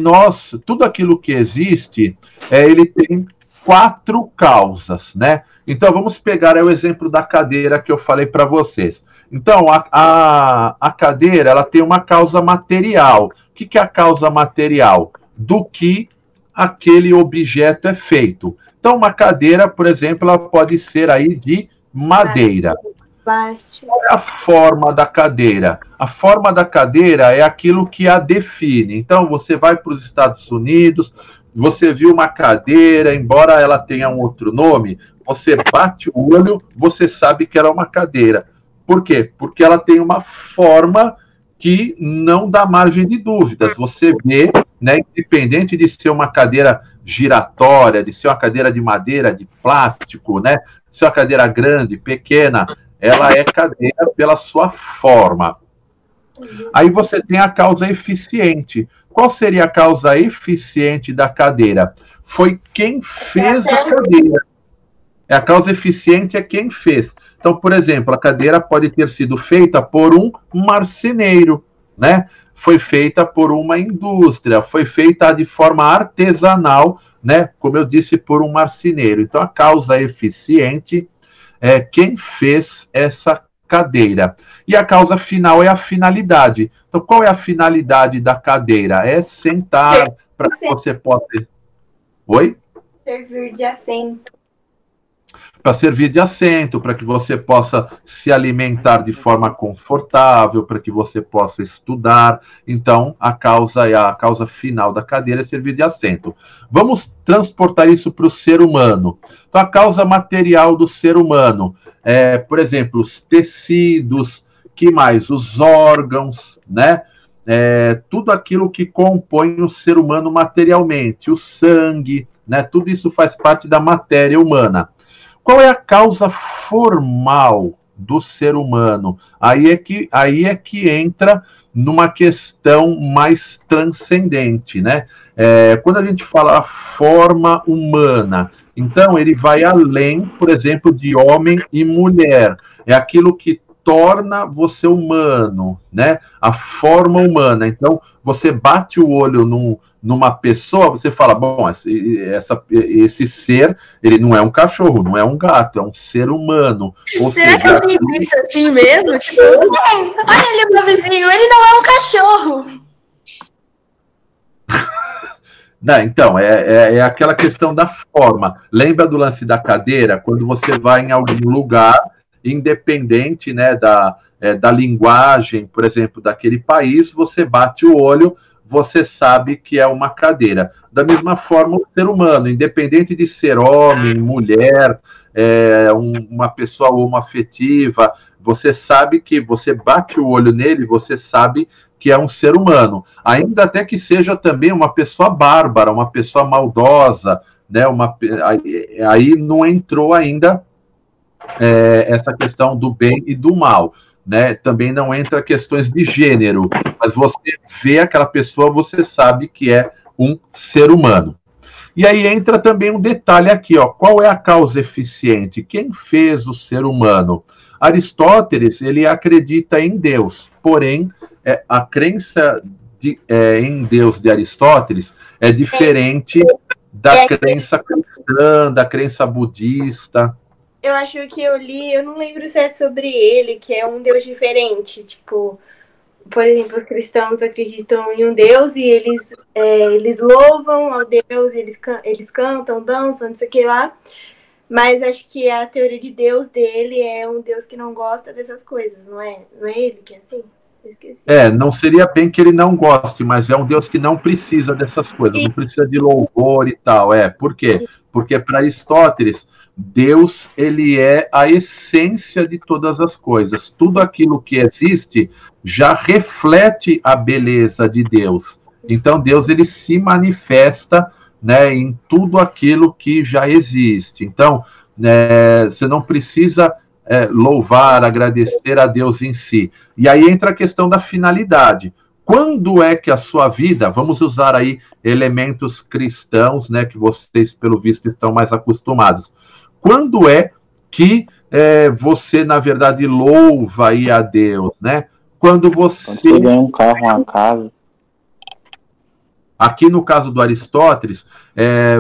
tudo aquilo que existe, ele tem 4 causas, né? Então vamos pegar o exemplo da cadeira que eu falei para vocês. Então a cadeira, ela tem uma causa material. O que é a causa material? Do que aquele objeto é feito. Então uma cadeira, por exemplo, ela pode ser aí de madeira. Qual é a forma da cadeira? A forma da cadeira é aquilo que a define. Então, você vai para os Estados Unidos, você viu uma cadeira, embora ela tenha um outro nome, você bate o olho, você sabe que ela é uma cadeira. Por quê? Porque ela tem uma forma que não dá margem de dúvidas. Você vê, né, independente de ser uma cadeira giratória, de ser uma cadeira de madeira, de plástico, né, de ser uma cadeira grande, pequena, ela é cadeira pela sua forma. Aí você tem a causa eficiente. Qual seria a causa eficiente da cadeira? Foi quem fez a cadeira. A causa eficiente é quem fez. Então, por exemplo, a cadeira pode ter sido feita por um marceneiro, né? Foi feita por uma indústria, foi feita de forma artesanal, né? Como eu disse, por um marceneiro. Então, a causa eficiente é quem fez essa cadeira. E a causa final é a finalidade. Então, qual é a finalidade da cadeira? É sentar para que você possa... Oi? Servir de assento. Para servir de assento, para que você possa se alimentar de forma confortável, para que você possa estudar. Então, a causa final da cadeira é servir de assento. Vamos transportar isso para o ser humano. Então, a causa material do ser humano por exemplo, os tecidos, que mais? Os órgãos, né? Tudo aquilo que compõe o ser humano materialmente, o sangue, né? Tudo isso faz parte da matéria humana. Qual é a causa formal do ser humano? Aí é que entra numa questão mais transcendente, né? Quando a gente fala a forma humana, então ele vai além, por exemplo, de homem e mulher. É aquilo que torna você humano, né? A forma humana. Então, você bate o olho numa pessoa, você fala, bom, esse ser, ele não é um cachorro, não é um gato, é um ser humano. Ou Será que eu tenho isso assim mesmo? Tipo, olha ali, meu vizinho, ele não é um cachorro. Não, então, é aquela questão da forma. Lembra do lance da cadeira? Quando você vai em algum lugar, independente, né, da linguagem, por exemplo, daquele país, você bate o olho, você sabe que é uma cadeira. Da mesma forma, o ser humano, independente de ser homem, mulher, uma pessoa homoafetiva, você sabe que você bate o olho nele, você sabe que é um ser humano. Ainda até que seja também uma pessoa bárbara, uma pessoa maldosa, né? Aí não entrou ainda essa questão do bem e do mal, né? Também não entra questões de gênero, mas você vê aquela pessoa, você sabe que é um ser humano. E aí entra também um detalhe aqui, ó, qual é a causa eficiente? Quem fez o ser humano? Aristóteles, ele acredita em Deus, porém, a crença em Deus de Aristóteles é diferente da crença cristã, da crença budista. Eu acho que eu li, eu não lembro se é sobre ele, que é um Deus diferente. Tipo, por exemplo, os cristãos acreditam em um Deus e eles louvam ao Deus, eles cantam, dançam, não sei o que lá. Mas acho que a teoria de Deus dele é um Deus que não gosta dessas coisas, não é? Não é ele que é assim? Eu esqueci. Não seria bem que ele não goste, mas é um Deus que não precisa dessas coisas, não precisa de louvor e tal. Por quê? Porque para Aristóteles, Deus, ele é a essência de todas as coisas. Tudo aquilo que existe já reflete a beleza de Deus. Então, Deus, ele se manifesta, né, em tudo aquilo que já existe. Então, você não precisa louvar, agradecer a Deus em si. E aí entra a questão da finalidade. quando é que a sua vida, vamos usar aí elementos cristãos, né, que vocês, pelo visto, estão mais acostumados. Quando é que você, na verdade, louva aí a Deus, né? Quando você ganha um carro, uma casa. Aqui no caso do Aristóteles,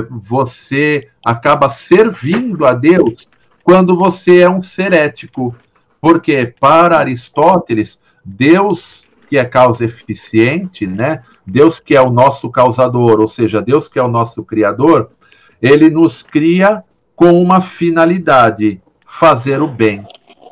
você acaba servindo a Deus quando você é um ser ético. Porque, para Aristóteles, Deus que é causa eficiente, né? Deus que é o nosso causador, ou seja, Deus que é o nosso criador, ele nos cria com uma finalidade, fazer o bem.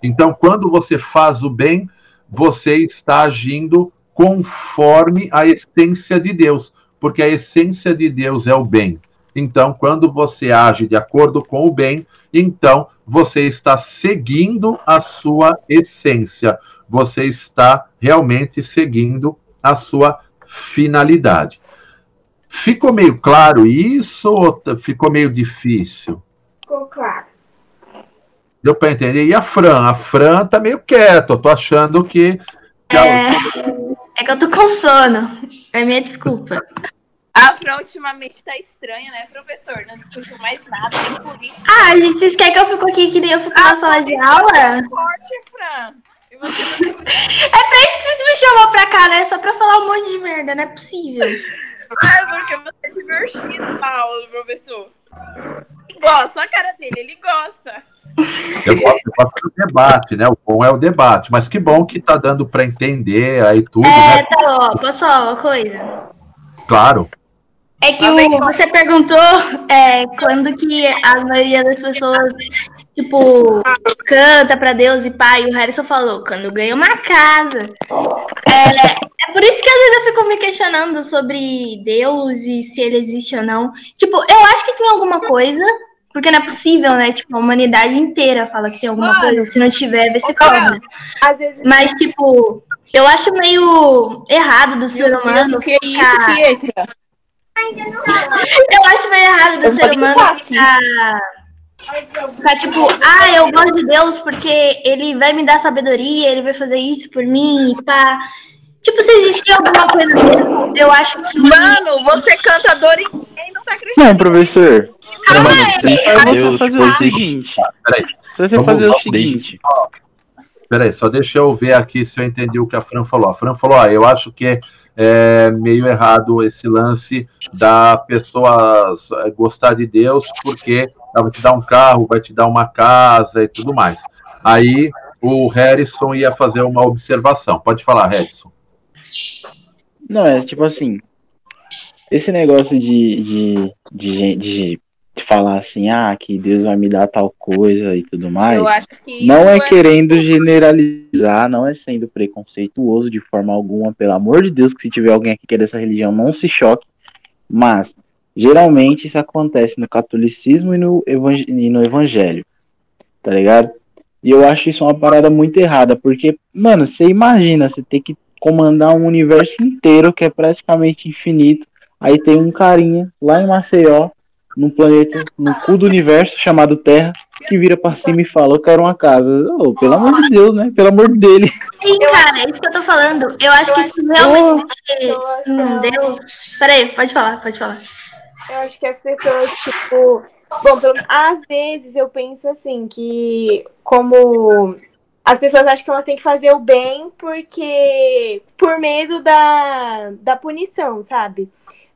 Então, quando você faz o bem, você está agindo conforme a essência de Deus, porque a essência de Deus é o bem. Então, quando você age de acordo com o bem, então você está seguindo a sua essência, você está realmente seguindo a sua finalidade. Ficou meio claro isso ou ficou meio difícil? Ficou claro. Deu para entender? E a Fran? A Fran tá meio quieta, eu tô achando que... É que eu tô com sono, é minha desculpa. A Fran ultimamente tá estranha, né, professor? Não discutiu mais nada, nem política. Ah, gente, vocês querem que eu fique aqui que nem eu fico na sala de aula? Forte, Fran. E você... É pra isso que vocês me chamam pra cá, né? Só pra falar um monte de merda, não é possível. Porque você é divertido na aula, professor. Gosta, a cara dele, ele gosta. Eu gosto do debate, né? O bom é o debate, mas que bom que tá dando para entender aí tudo, né? Tá bom, posso falar uma coisa? Claro. É que você perguntou quando que a maioria das pessoas, tipo, canta pra Deus e pai, e o Harrison falou, quando ganha uma casa. É por isso que às vezes eu fico me questionando sobre Deus e se ele existe ou não. Tipo, eu acho que tem alguma coisa, porque não é possível, né? Tipo, a humanidade inteira fala que tem alguma coisa, se não tiver, vai ser foda. Mas, tipo, eu acho meio errado do ser humano. O que é isso, Pietra? Eu acho meio errado do ser humano ficar tipo, eu gosto de Deus porque ele vai me dar sabedoria, ele vai fazer isso por mim, pá. Tipo, se existir alguma coisa dentro, eu acho que... Mano, você canta dor e ninguém não tá acreditando. Não, professor. Deus, fazer o seguinte. Se você fazer o seguinte... Peraí, só deixa eu ver aqui se eu entendi o que a Fran falou. A Fran falou, eu acho que é meio errado esse lance da pessoa gostar de Deus, porque ela vai te dar um carro, vai te dar uma casa e tudo mais. Aí o Harrison ia fazer uma observação. Pode falar, Harrison. Não, é tipo assim, esse negócio de falar assim, que Deus vai me dar tal coisa e tudo mais, eu acho que não é querendo generalizar, não é sendo preconceituoso de forma alguma, pelo amor de Deus, que se tiver alguém aqui que é dessa religião, não se choque, mas geralmente isso acontece no catolicismo e no evangelho, tá ligado? E eu acho isso uma parada muito errada, porque, mano, você imagina, você ter que comandar um universo inteiro que é praticamente infinito, aí tem um carinha lá em Maceió, num planeta, no cu do universo, chamado Terra, que vira pra cima e fala, eu quero uma casa. Pelo amor de Deus, né? Pelo amor dele. Sim, cara, é isso que eu tô falando. Eu acho que se realmente existir Deus... Peraí, pode falar. Eu acho que as pessoas, tipo... Bom, às vezes eu penso assim, que como... As pessoas acham que elas têm que fazer o bem porque... Por medo da punição, sabe?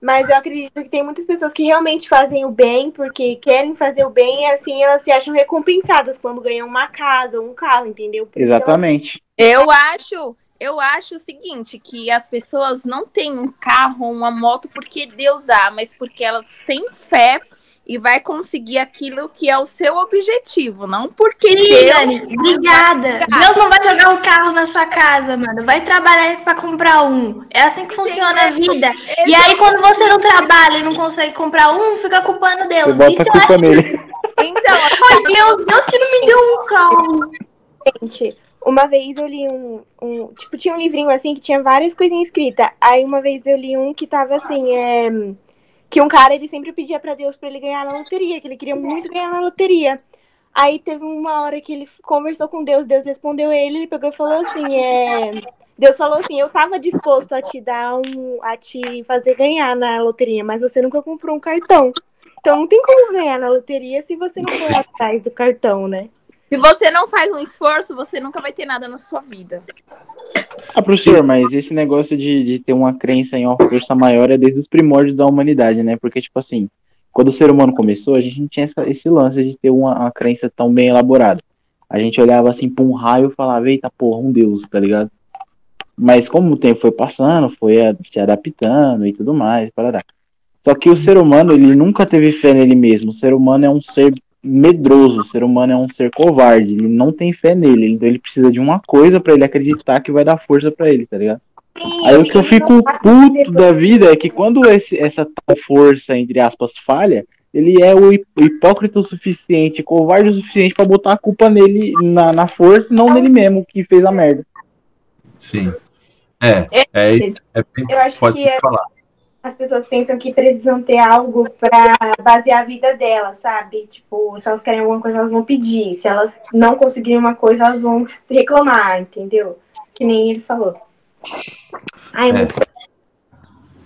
Mas eu acredito que tem muitas pessoas que realmente fazem o bem porque querem fazer o bem e assim elas se acham recompensadas quando ganham uma casa ou um carro, entendeu? Exatamente. Eu acho o seguinte, que as pessoas não têm um carro ou uma moto porque Deus dá, mas porque elas têm fé e vai conseguir aquilo que é o seu objetivo, não porque Sim, Deus... Dani, obrigada. Deus não vai jogar um carro na sua casa, mano. Vai trabalhar pra comprar um. É assim que funciona a vida. E aí, quando você não trabalha e não consegue comprar um, fica culpando Deus. Você bota a culpa nele. Então, Deus que não me deu um carro. Gente, uma vez eu li tipo, tinha um livrinho assim que tinha várias coisinhas escritas. Aí uma vez eu li um que tava assim, que um cara, ele sempre pedia pra Deus pra ele ganhar na loteria, que ele queria muito ganhar na loteria. Aí teve uma hora que ele conversou com Deus, Deus respondeu ele pegou e falou assim, Deus falou assim, eu tava disposto a te dar a te fazer ganhar na loteria, mas você nunca comprou um cartão. Então não tem como ganhar na loteria se você não for atrás do cartão, né? Se você não faz um esforço, você nunca vai ter nada na sua vida. Professor, mas esse negócio de ter uma crença em uma força maior é desde os primórdios da humanidade, né? Porque, tipo assim, quando o ser humano começou, a gente não tinha esse lance de ter uma crença tão bem elaborada. A gente olhava assim pra um raio e falava, eita porra, um Deus, tá ligado? Mas como o tempo foi passando, foi se adaptando e tudo mais, parará. Só que o ser humano, ele nunca teve fé nele mesmo. O ser humano é um ser medroso, o ser humano é um ser covarde, ele não tem fé nele, então ele precisa de uma coisa pra ele acreditar que vai dar força pra ele, tá ligado? Sim, Aí o que eu fico puto da vida é que quando essa tal força, entre aspas, falha, ele é o hipócrita o suficiente, covarde o suficiente pra botar a culpa nele, na força, e não nele mesmo, que fez a merda. Sim. Eu acho pode que falar. as pessoas pensam que precisam ter algo pra basear a vida delas, sabe? Tipo, se elas querem alguma coisa, elas vão pedir. Se elas não conseguirem uma coisa, elas vão reclamar, entendeu? Que nem ele falou. Ai, é muito...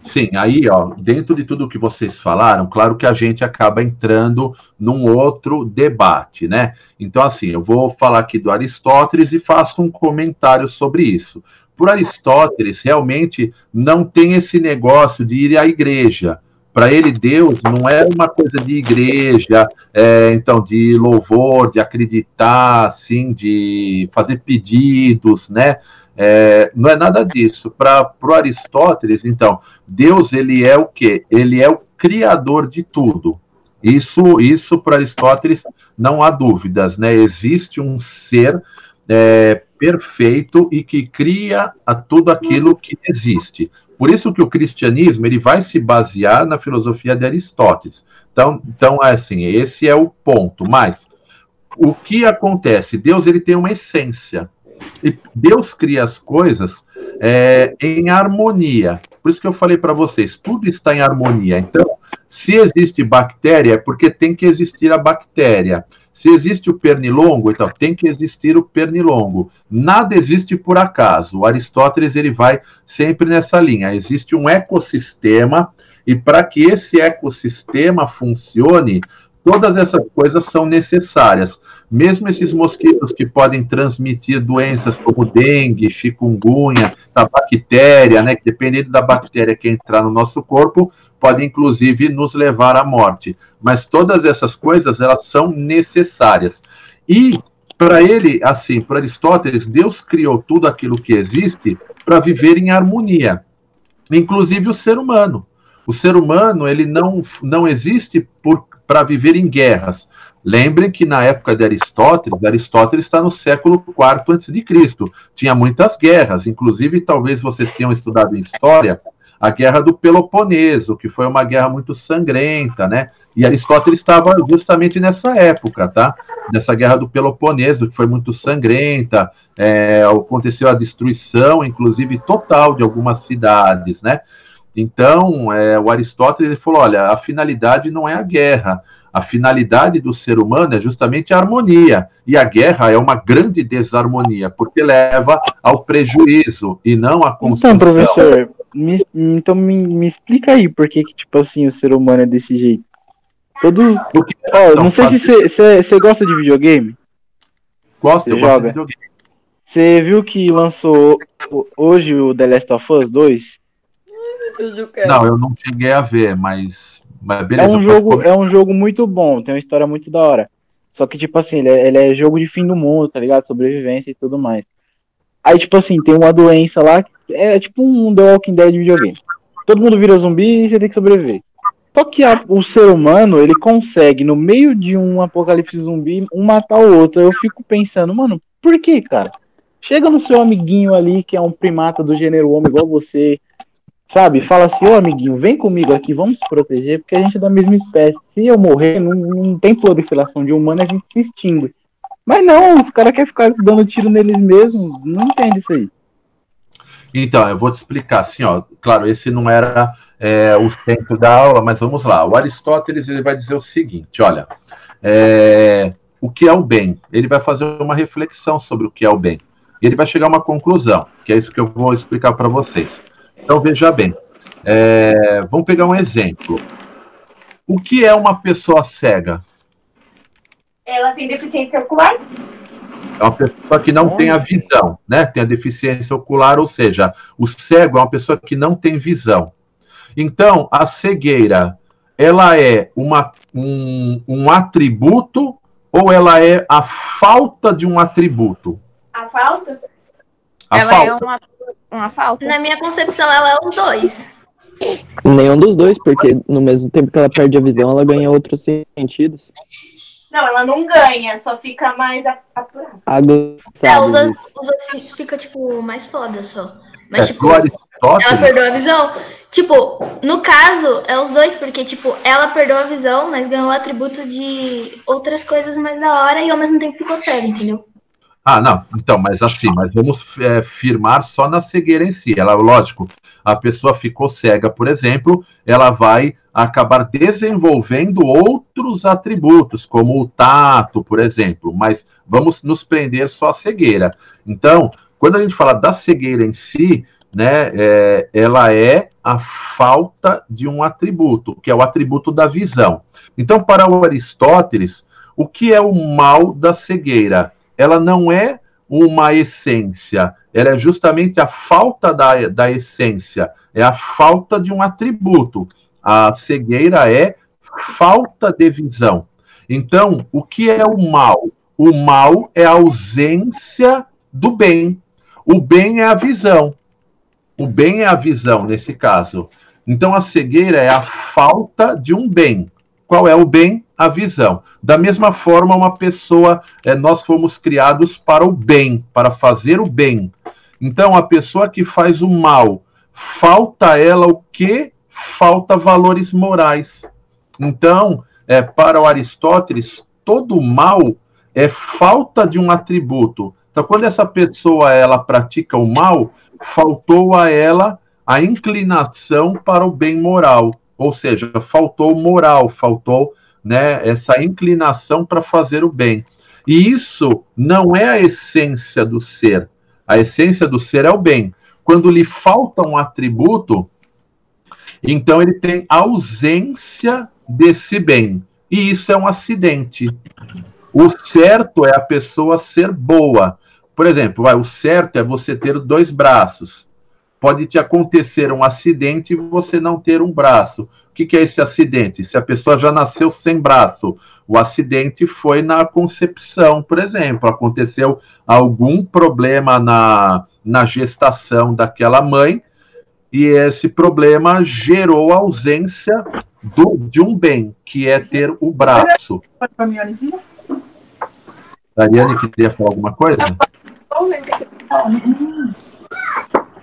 Sim, aí, ó, dentro de tudo que vocês falaram, claro que a gente acaba entrando num outro debate, né? Então, assim, eu vou falar aqui do Aristóteles e faço um comentário sobre isso. Por Aristóteles, realmente não tem esse negócio de ir à igreja. Para ele, Deus não é uma coisa de igreja, então, de louvor, de acreditar, assim, de fazer pedidos, né? Não é nada disso. Para o Aristóteles, então, Deus, ele é o quê? Ele é o criador de tudo. Isso para Aristóteles não há dúvidas, né? Existe um ser perfeito e que cria tudo aquilo que existe. Por isso que o cristianismo ele vai se basear na filosofia de Aristóteles. Então assim, esse é o ponto. Mas o que acontece? Deus ele tem uma essência. E Deus cria as coisas em harmonia. Por isso que eu falei para vocês, tudo está em harmonia. Então, se existe bactéria, é porque tem que existir a bactéria. Se existe o pernilongo, então tem que existir o pernilongo. Nada existe por acaso. O Aristóteles ele vai sempre nessa linha. Existe um ecossistema e para que esse ecossistema funcione, todas essas coisas são necessárias. Mesmo esses mosquitos que podem transmitir doenças como dengue, chikungunya, a bactéria, né, que dependendo da bactéria que entrar no nosso corpo, pode inclusive nos levar à morte. Mas todas essas coisas, elas são necessárias. E para ele, assim, para Aristóteles, Deus criou tudo aquilo que existe para viver em harmonia, inclusive o ser humano. O ser humano, ele não existe para viver em guerras. Lembrem que na época de Aristóteles está no século IV a.C. Tinha muitas guerras, inclusive talvez vocês tenham estudado em história, a Guerra do Peloponeso, que foi uma guerra muito sangrenta, né? E Aristóteles estava justamente nessa época, tá? Nessa Guerra do Peloponeso, que foi muito sangrenta, aconteceu a destruição, inclusive total, de algumas cidades, né? Então, o Aristóteles ele falou, olha, a finalidade não é a guerra, a finalidade do ser humano é justamente a harmonia, e a guerra é uma grande desarmonia, porque leva ao prejuízo e não à construção. Então, professor, me explica aí por que, tipo assim, o ser humano é desse jeito. Não sei se você gosta de videogame. Gosto, eu gosto de videogame. Você viu que lançou hoje o The Last of Us 2? Não, eu não cheguei a ver, mas beleza. É um jogo muito bom, tem uma história muito da hora. Só que, tipo assim, ele é jogo de fim do mundo, tá ligado? Sobrevivência e tudo mais. Aí, tipo assim, tem uma doença lá, é tipo um The Walking Dead de videogame. Todo mundo vira zumbi e você tem que sobreviver. Só que o ser humano, ele consegue, no meio de um apocalipse zumbi, um matar o outro. Eu fico pensando, mano, por que, cara? Chega no seu amiguinho ali, que é um primata do gênero homem igual você, sabe? Fala assim, ô amiguinho, vem comigo aqui, vamos se proteger, porque a gente é da mesma espécie. Se eu morrer, não tem proliferação de humano, a gente se extingue. Mas não, os caras querem ficar dando tiro neles mesmos, não entende isso aí. Então, eu vou te explicar assim, ó. Claro, esse não era o centro da aula, mas vamos lá. O Aristóteles ele vai dizer o seguinte, olha, o que é o bem? Ele vai fazer uma reflexão sobre o que é o bem. E ele vai chegar a uma conclusão, que é isso que eu vou explicar para vocês. Então, veja bem. Vamos pegar um exemplo. O que é uma pessoa cega? Ela tem deficiência ocular? É uma pessoa que não tem a visão, né? Tem a deficiência ocular, ou seja, o cego é uma pessoa que não tem visão. Então, a cegueira, ela é um atributo ou ela é a falta de um atributo? A falta? Ela falta. É uma falta? Na minha concepção, ela é os dois. Nenhum dos dois, porque no mesmo tempo que ela perde a visão, ela ganha outros sentidos. Não, ela não ganha, só fica mais apurada. Os outros fica, tipo, mais foda só. Mas, tipo, ela perdeu a visão. Tipo, no caso, é os dois, porque, tipo, ela perdeu a visão, mas ganhou o atributo de outras coisas mais da hora e ao mesmo tempo ficou cega, entendeu? Ah, não, então, mas vamos firmar só na cegueira em si. Ela, lógico, a pessoa ficou cega, por exemplo, ela vai acabar desenvolvendo outros atributos, como o tato, por exemplo, mas vamos nos prender só à cegueira. Então, quando a gente fala da cegueira em si, né, ela é a falta de um atributo, que é o atributo da visão. Então, para o Aristóteles, o que é o mal da cegueira? Ela não é uma essência, ela é justamente a falta da essência, é a falta de um atributo. A cegueira é falta de visão. Então, o que é o mal? O mal é a ausência do bem. O bem é a visão. O bem é a visão, nesse caso. Então, a cegueira é a falta de um bem. Qual é o bem? A visão. Da mesma forma, uma pessoa, nós fomos criados para o bem, para fazer o bem. Então, a pessoa que faz o mal, falta a ela o quê? Falta valores morais. Então, para o Aristóteles, todo mal é falta de um atributo. Então, quando essa pessoa ela pratica o mal, faltou a ela a inclinação para o bem moral. Ou seja, faltou moral, faltou, né, essa inclinação para fazer o bem. E isso não é a essência do ser. A essência do ser é o bem. Quando lhe falta um atributo, então ele tem ausência desse bem. E isso é um acidente. O certo é a pessoa ser boa. Por exemplo, o certo é você ter 2 braços. Pode te acontecer um acidente e você não ter um braço. O que é esse acidente? Se a pessoa já nasceu sem braço, o acidente foi na concepção, por exemplo. Aconteceu algum problema na gestação daquela mãe e esse problema gerou a ausência de um bem, que é ter o braço. Ariane queria falar alguma coisa?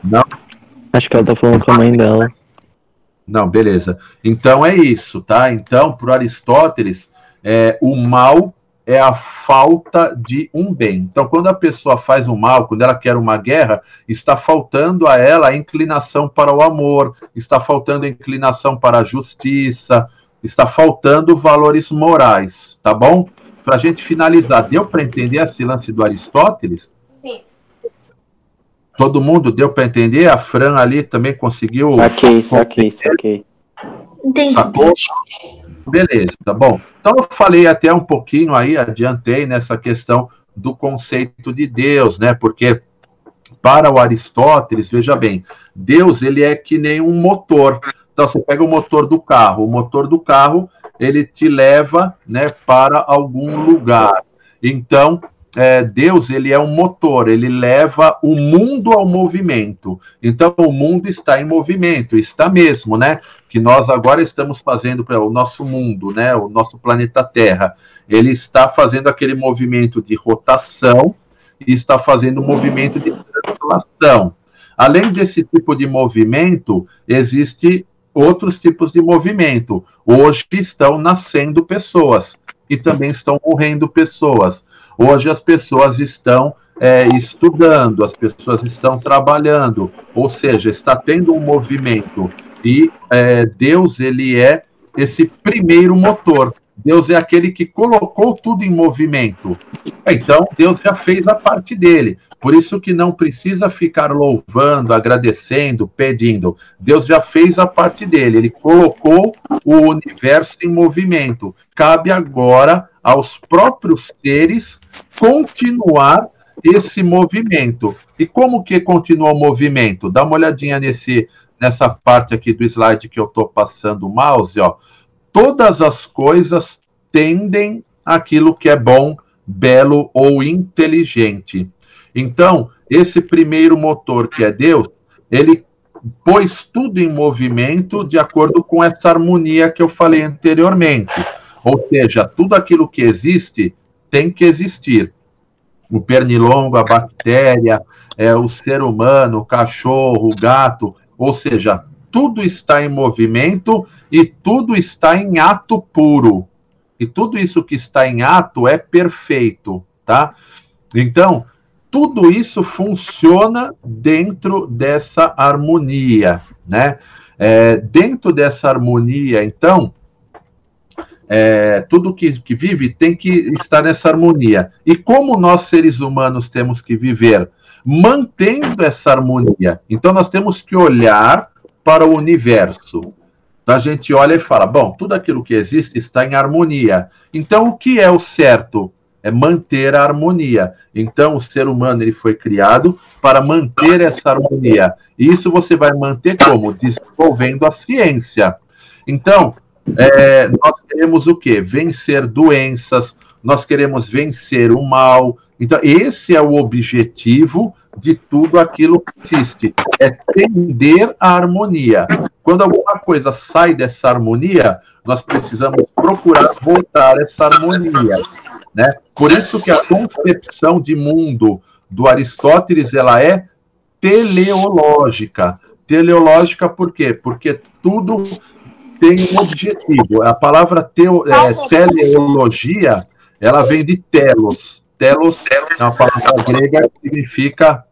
Não? Acho que ela tá falando com a mãe dela. Não, beleza. Então é isso, tá? Então, para Aristóteles, o mal é a falta de um bem. Então, quando a pessoa faz o mal, quando ela quer uma guerra, está faltando a ela a inclinação para o amor, está faltando a inclinação para a justiça, está faltando valores morais, tá bom? Para a gente finalizar, deu para entender esse lance do Aristóteles? Sim. Todo mundo deu para entender? A Fran ali também conseguiu... Saquei. Entendi. Sacou? Beleza, tá bom. Então eu falei até um pouquinho aí, adiantei nessa questão do conceito de Deus, né? Porque para o Aristóteles, veja bem, Deus ele é que nem um motor. Então você pega o motor do carro, ele te leva, né, para algum lugar. Então Deus ele é um motor, ele leva o mundo ao movimento. Então o mundo está em movimento, está mesmo, né? Que nós agora estamos fazendo para o nosso mundo, né? O nosso planeta Terra, ele está fazendo aquele movimento de rotação e está fazendo um movimento de translação. Além desse tipo de movimento, existe outros tipos de movimento. Hoje estão nascendo pessoas e também estão morrendo pessoas. Hoje as pessoas estão estudando, as pessoas estão trabalhando, ou seja, está tendo um movimento. E Deus, ele é esse primeiro motor. Deus é aquele que colocou tudo em movimento. Então, Deus já fez a parte dele. Por isso que não precisa ficar louvando, agradecendo, pedindo. Deus já fez a parte dele. Ele colocou o universo em movimento. Cabe agora aos próprios seres continuar esse movimento. E como que continua o movimento? Dá uma olhadinha nessa parte aqui do slide que eu estou passando o mouse, ó. Todas as coisas tendem àquilo que é bom, belo ou inteligente. Então, esse primeiro motor, que é Deus, ele pôs tudo em movimento de acordo com essa harmonia que eu falei anteriormente. Ou seja, tudo aquilo que existe tem que existir. O pernilongo, a bactéria, o ser humano, o cachorro, o gato, ou seja, tudo está em movimento e tudo está em ato puro. E tudo isso que está em ato é perfeito, tá? Então, tudo isso funciona dentro dessa harmonia, né? Dentro dessa harmonia, então, tudo que vive tem que estar nessa harmonia. E como nós, seres humanos, temos que viver? Mantendo essa harmonia. Então, nós temos que olhar para o universo. A gente olha e fala, bom, tudo aquilo que existe está em harmonia. Então, o que é o certo? É manter a harmonia. Então, o ser humano ele foi criado para manter essa harmonia. E isso você vai manter como? Desenvolvendo a ciência. Então, nós queremos o quê? Vencer doenças, nós queremos vencer o mal. Então, esse é o objetivo de tudo aquilo que existe, é tender à harmonia. Quando alguma coisa sai dessa harmonia, nós precisamos procurar voltar a essa harmonia, né? Por isso que a concepção de mundo do Aristóteles, ela é teleológica. Teleológica por quê? Porque tudo tem um objetivo. A palavra teleologia, ela vem de telos. Telos é uma palavra grega que significa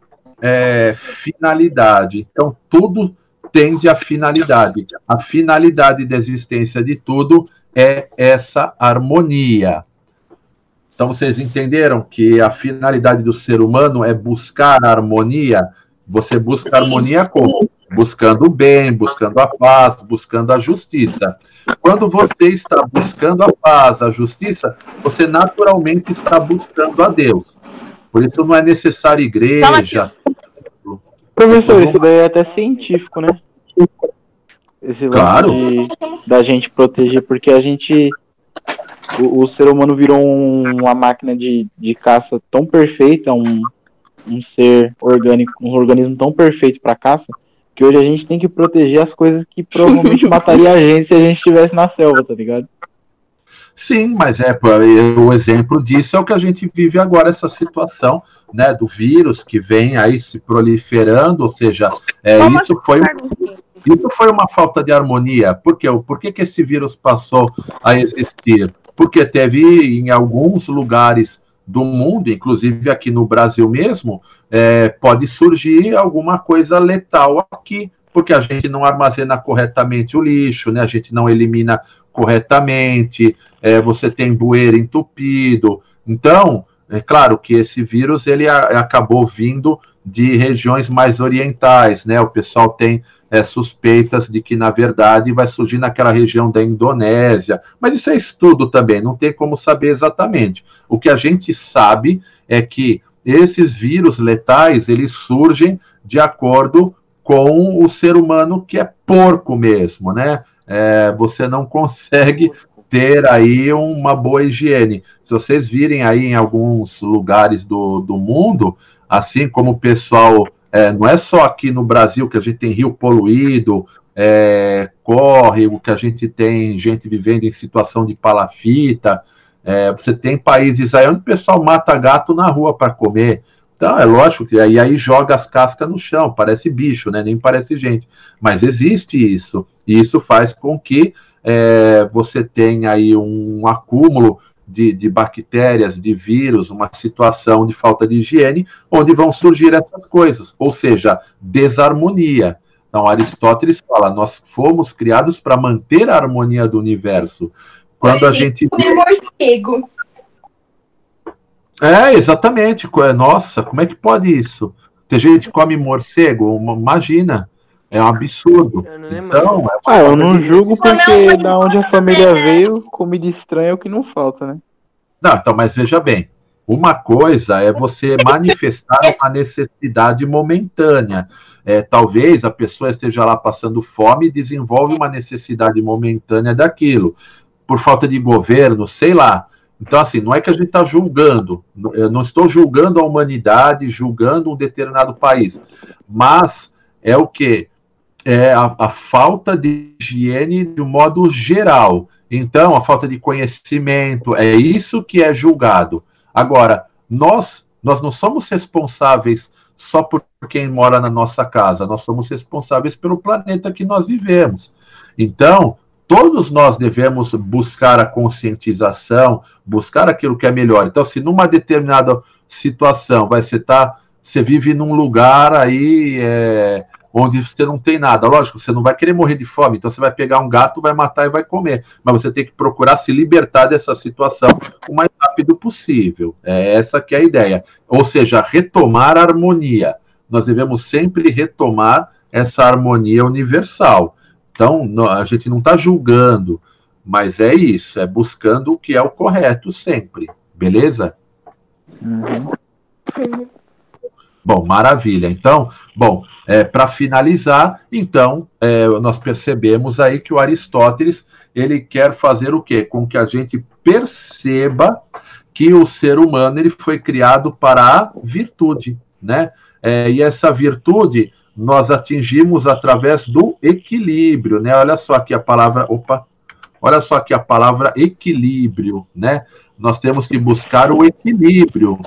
finalidade. Então, tudo tende à finalidade. A finalidade da existência de tudo é essa harmonia. Então, vocês entenderam que a finalidade do ser humano é buscar a harmonia? Você busca a harmonia como? Buscando o bem, buscando a paz, buscando a justiça. Quando você está buscando a paz, a justiça, você naturalmente está buscando a Deus. Por isso não é necessário igreja. Professor, isso daí é até científico, né? Esse lance da gente proteger, porque a gente... O ser humano virou uma máquina de caça tão perfeita, um ser orgânico, um organismo tão perfeito para caça, que hoje a gente tem que proteger as coisas que provavelmente mataria a gente se a gente estivesse na selva, tá ligado? Sim, mas o exemplo disso é o que a gente vive agora, essa situação, né, do vírus que vem aí se proliferando, ou seja, isso foi uma falta de harmonia. Por quê? Por que esse vírus passou a existir? Porque teve em alguns lugares do mundo, inclusive aqui no Brasil mesmo, pode surgir alguma coisa letal aqui, porque a gente não armazena corretamente o lixo, né? A gente não elimina corretamente, você tem bueiro entupido. Então, é claro que esse vírus ele acabou vindo de regiões mais orientais, né? O pessoal tem suspeitas de que, na verdade, vai surgir naquela região da Indonésia, mas isso é estudo também, não tem como saber exatamente. O que a gente sabe é que esses vírus letais, eles surgem de acordo com o ser humano que é porco mesmo, né? Você não consegue ter aí uma boa higiene. Se vocês virem aí em alguns lugares do mundo, assim como o pessoal, não é só aqui no Brasil que a gente tem rio poluído, córrego, que a gente tem gente vivendo em situação de palafita, você tem países aí onde o pessoal mata gato na rua para comer. Então, é lógico que aí joga as cascas no chão, parece bicho, né? Nem parece gente. Mas existe isso, e isso faz com que você tenha aí um acúmulo de bactérias, de vírus, uma situação de falta de higiene, onde vão surgir essas coisas, ou seja, desarmonia. Então, Aristóteles fala, nós fomos criados para manter a harmonia do universo. quando a gente... Comer morcego. Exatamente. Nossa, como é que pode isso? Tem gente que come morcego? Imagina. É um absurdo. Então, eu não julgo porque da onde a família veio, comida estranha é o que não falta, né? Não, então, mas veja bem. Uma coisa é você manifestar uma necessidade momentânea. Talvez a pessoa esteja lá passando fome e desenvolve uma necessidade momentânea daquilo, por falta de governo, sei lá. Então, assim, não é que a gente está julgando, eu não estou julgando a humanidade, julgando um determinado país, mas é o quê? É a falta de higiene de um modo geral. Então, a falta de conhecimento, é isso que é julgado. Agora, nós não somos responsáveis só por quem mora na nossa casa, nós somos responsáveis pelo planeta que nós vivemos. Então, todos nós devemos buscar a conscientização, buscar aquilo que é melhor. Então, se numa determinada situação você vive num lugar aí onde você não tem nada, lógico, você não vai querer morrer de fome, então você vai pegar um gato, vai matar e vai comer, mas você tem que procurar se libertar dessa situação o mais rápido possível. Essa que é a ideia. Ou seja, retomar a harmonia. Nós devemos sempre retomar essa harmonia universal. Então, a gente não está julgando, mas é isso, é buscando o que é o correto sempre, beleza? Bom, maravilha. Então, para finalizar, então, nós percebemos aí que o Aristóteles, ele quer fazer o quê? Com que a gente perceba que o ser humano ele foi criado para a virtude, né? E essa virtude nós atingimos através do equilíbrio, né? Olha só aqui a palavra, equilíbrio, né? Nós temos que buscar o equilíbrio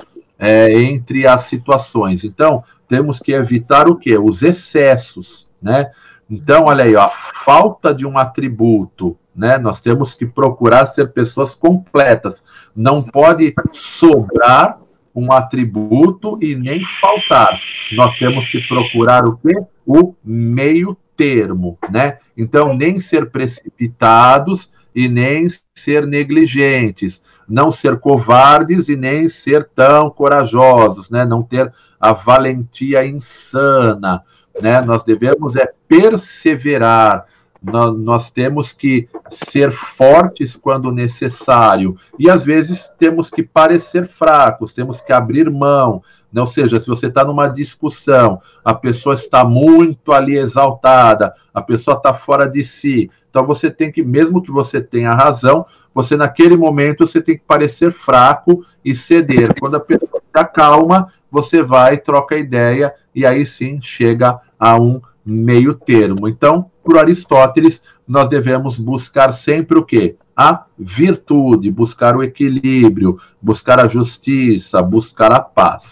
entre as situações. Então, temos que evitar o quê? Os excessos, né? Então, olha aí, ó, a falta de um atributo, né? Nós temos que procurar ser pessoas completas. Não pode sobrar um atributo e nem faltar. Nós temos que procurar o quê? O meio termo, né? Então, nem ser precipitados e nem ser negligentes, não ser covardes e nem ser tão corajosos, né? Não ter a valentia insana, né? Nós devemos perseverar, nós temos que ser fortes quando necessário, e às vezes temos que parecer fracos, temos que abrir mão, né? Ou seja, se você está numa discussão, a pessoa está muito ali exaltada, a pessoa está fora de si, então você tem que, mesmo que você tenha razão, você naquele momento você tem que parecer fraco e ceder. Quando a pessoa se acalma, você vai, troca ideia, e aí sim chega a um meio termo. Então, por Aristóteles, nós devemos buscar sempre o quê? A virtude, buscar o equilíbrio, buscar a justiça, buscar a paz.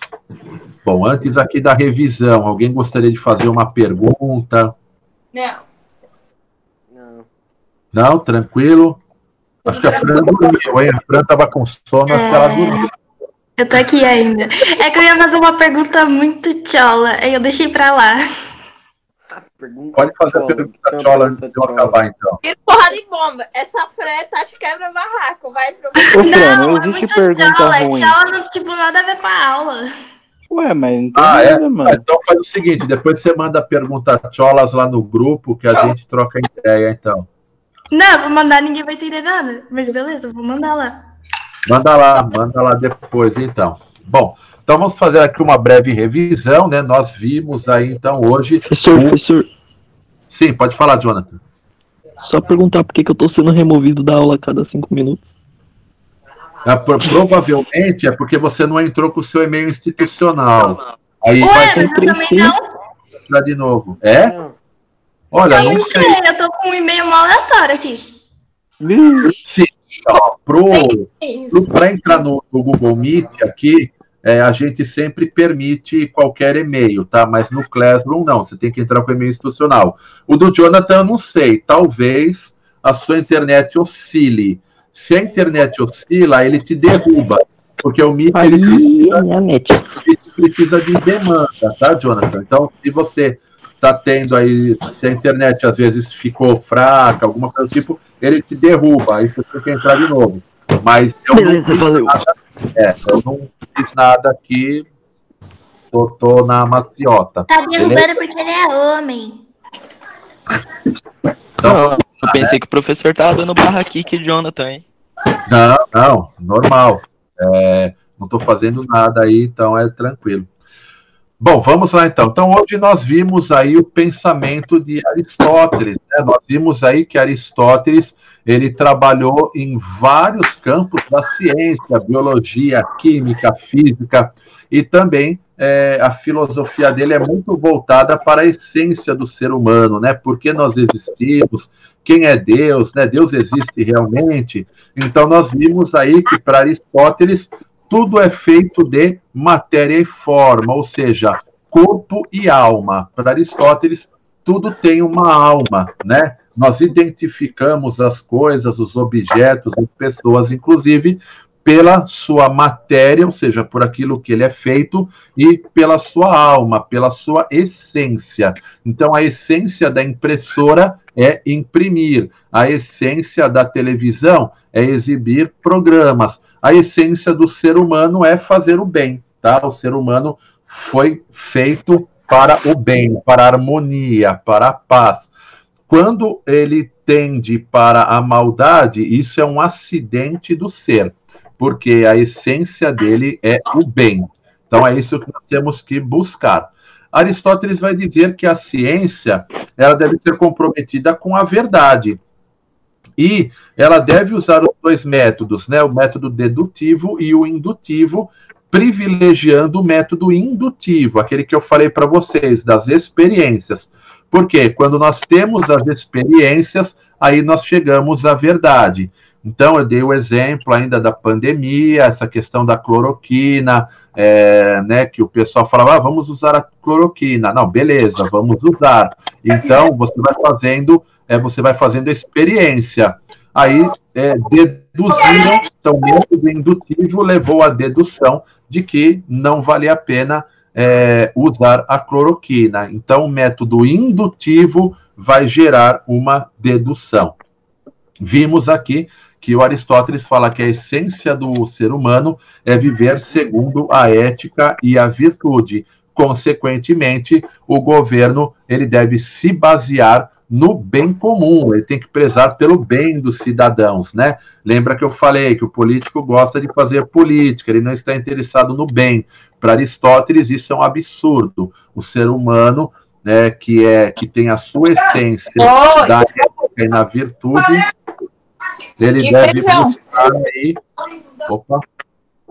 Bom, antes aqui da revisão, alguém gostaria de fazer uma pergunta? Não, tranquilo? Acho que a Fran dormiu, hein? A Fran estava com sono, acho que ela dormiu. Eu tô aqui ainda. É que eu ia fazer uma pergunta muito tchola, aí eu deixei pra lá. Pode fazer a pergunta tchola antes de eu acabar, então. Porra de bomba. Essa Fran tá de quebra-barraco. Vai pro... Não existe pergunta tchola, ruim. Tchola não, tipo, nada a ver com a aula. Ué, mas não tem nada, mano. Então faz o seguinte, depois você manda a pergunta tcholas lá no grupo, que a gente troca ideia, então. Não, vou mandar, ninguém vai entender nada. Mas beleza, eu vou mandar lá. Manda lá depois, então. Bom, então vamos fazer aqui uma breve revisão, né? Nós vimos aí, então, hoje... Professor. Sim, pode falar, Jonathan. Só perguntar por que eu tô sendo removido da aula a cada 5 minutos. Provavelmente é porque você não entrou com o seu e-mail institucional. Aí vai ter que entrar de novo. Olha, não sei. Eu tô com um e-mail mal aleatório aqui. Sim, para entrar no Google Meet aqui, a gente sempre permite qualquer e-mail, tá? Mas no Classroom não, você tem que entrar com e-mail institucional. O do Jonathan eu não sei, talvez a sua internet oscile. Se a internet oscila, ele te derruba, porque o Meet ele precisa de demanda, tá, Jonathan? Então, se você está tendo aí, se a internet às vezes ficou fraca, alguma coisa do tipo, ele te derruba, aí você tem que entrar de novo. Mas eu não fiz nada aqui, tô na maciota. Tá derrubando porque ele é homem. Então, eu pensei que o professor tava dando barra kick de Jonathan, hein? Não, normal. Não tô fazendo nada aí, então é tranquilo. Bom, vamos lá então. Então, hoje nós vimos aí o pensamento de Aristóteles, né? Nós vimos aí que Aristóteles, ele trabalhou em vários campos da ciência, biologia, química, física, e também a filosofia dele é muito voltada para a essência do ser humano, né? Por que nós existimos, quem é Deus, né? Deus existe realmente? Então, nós vimos aí que para Aristóteles, tudo é feito de matéria e forma, ou seja, corpo e alma. Para Aristóteles, tudo tem uma alma, né? Nós identificamos as coisas, os objetos, as pessoas, inclusive, pela sua matéria, ou seja, por aquilo que ele é feito, e pela sua alma, pela sua essência. Então, a essência da impressora é imprimir, a essência da televisão é exibir programas, a essência do ser humano é fazer o bem, tá? O ser humano foi feito para o bem, para a harmonia, para a paz. Quando ele tende para a maldade, isso é um acidente do ser, porque a essência dele é o bem. Então é isso que nós temos que buscar. Aristóteles vai dizer que a ciência, ela deve ser comprometida com a verdade. E ela deve usar os dois métodos, né? O método dedutivo e o indutivo, privilegiando o método indutivo, aquele que eu falei para vocês, das experiências. Porque quando nós temos as experiências, aí nós chegamos à verdade. Então, eu dei o exemplo ainda da pandemia, essa questão da cloroquina, né, que o pessoal falava, vamos usar a cloroquina. Não, beleza, vamos usar. Então, você vai fazendo a experiência. Aí, deduziram, então, o método indutivo levou à dedução de que não valia a pena usar a cloroquina. Então, o método indutivo vai gerar uma dedução. Vimos aqui que o Aristóteles fala que a essência do ser humano é viver segundo a ética e a virtude. Consequentemente, o governo ele deve se basear no bem comum, ele tem que prezar pelo bem dos cidadãos, né? Lembra que eu falei que o político gosta de fazer política, ele não está interessado no bem. Para Aristóteles, isso é um absurdo. O ser humano, né, que tem a sua essência da ética e na virtude, ele deve buscar aí.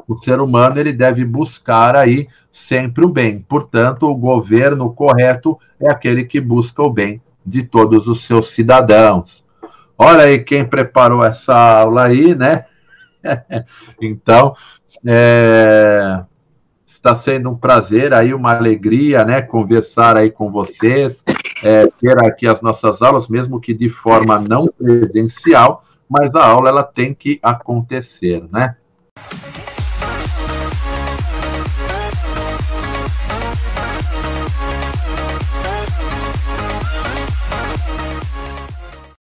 O ser humano ele deve buscar aí sempre o bem. Portanto, o governo correto é aquele que busca o bem de todos os seus cidadãos. Olha aí quem preparou essa aula aí, né? Então, está sendo um prazer aí, uma alegria, né? Conversar aí com vocês, ter aqui as nossas aulas, mesmo que de forma não presencial, mas a aula ela tem que acontecer, né?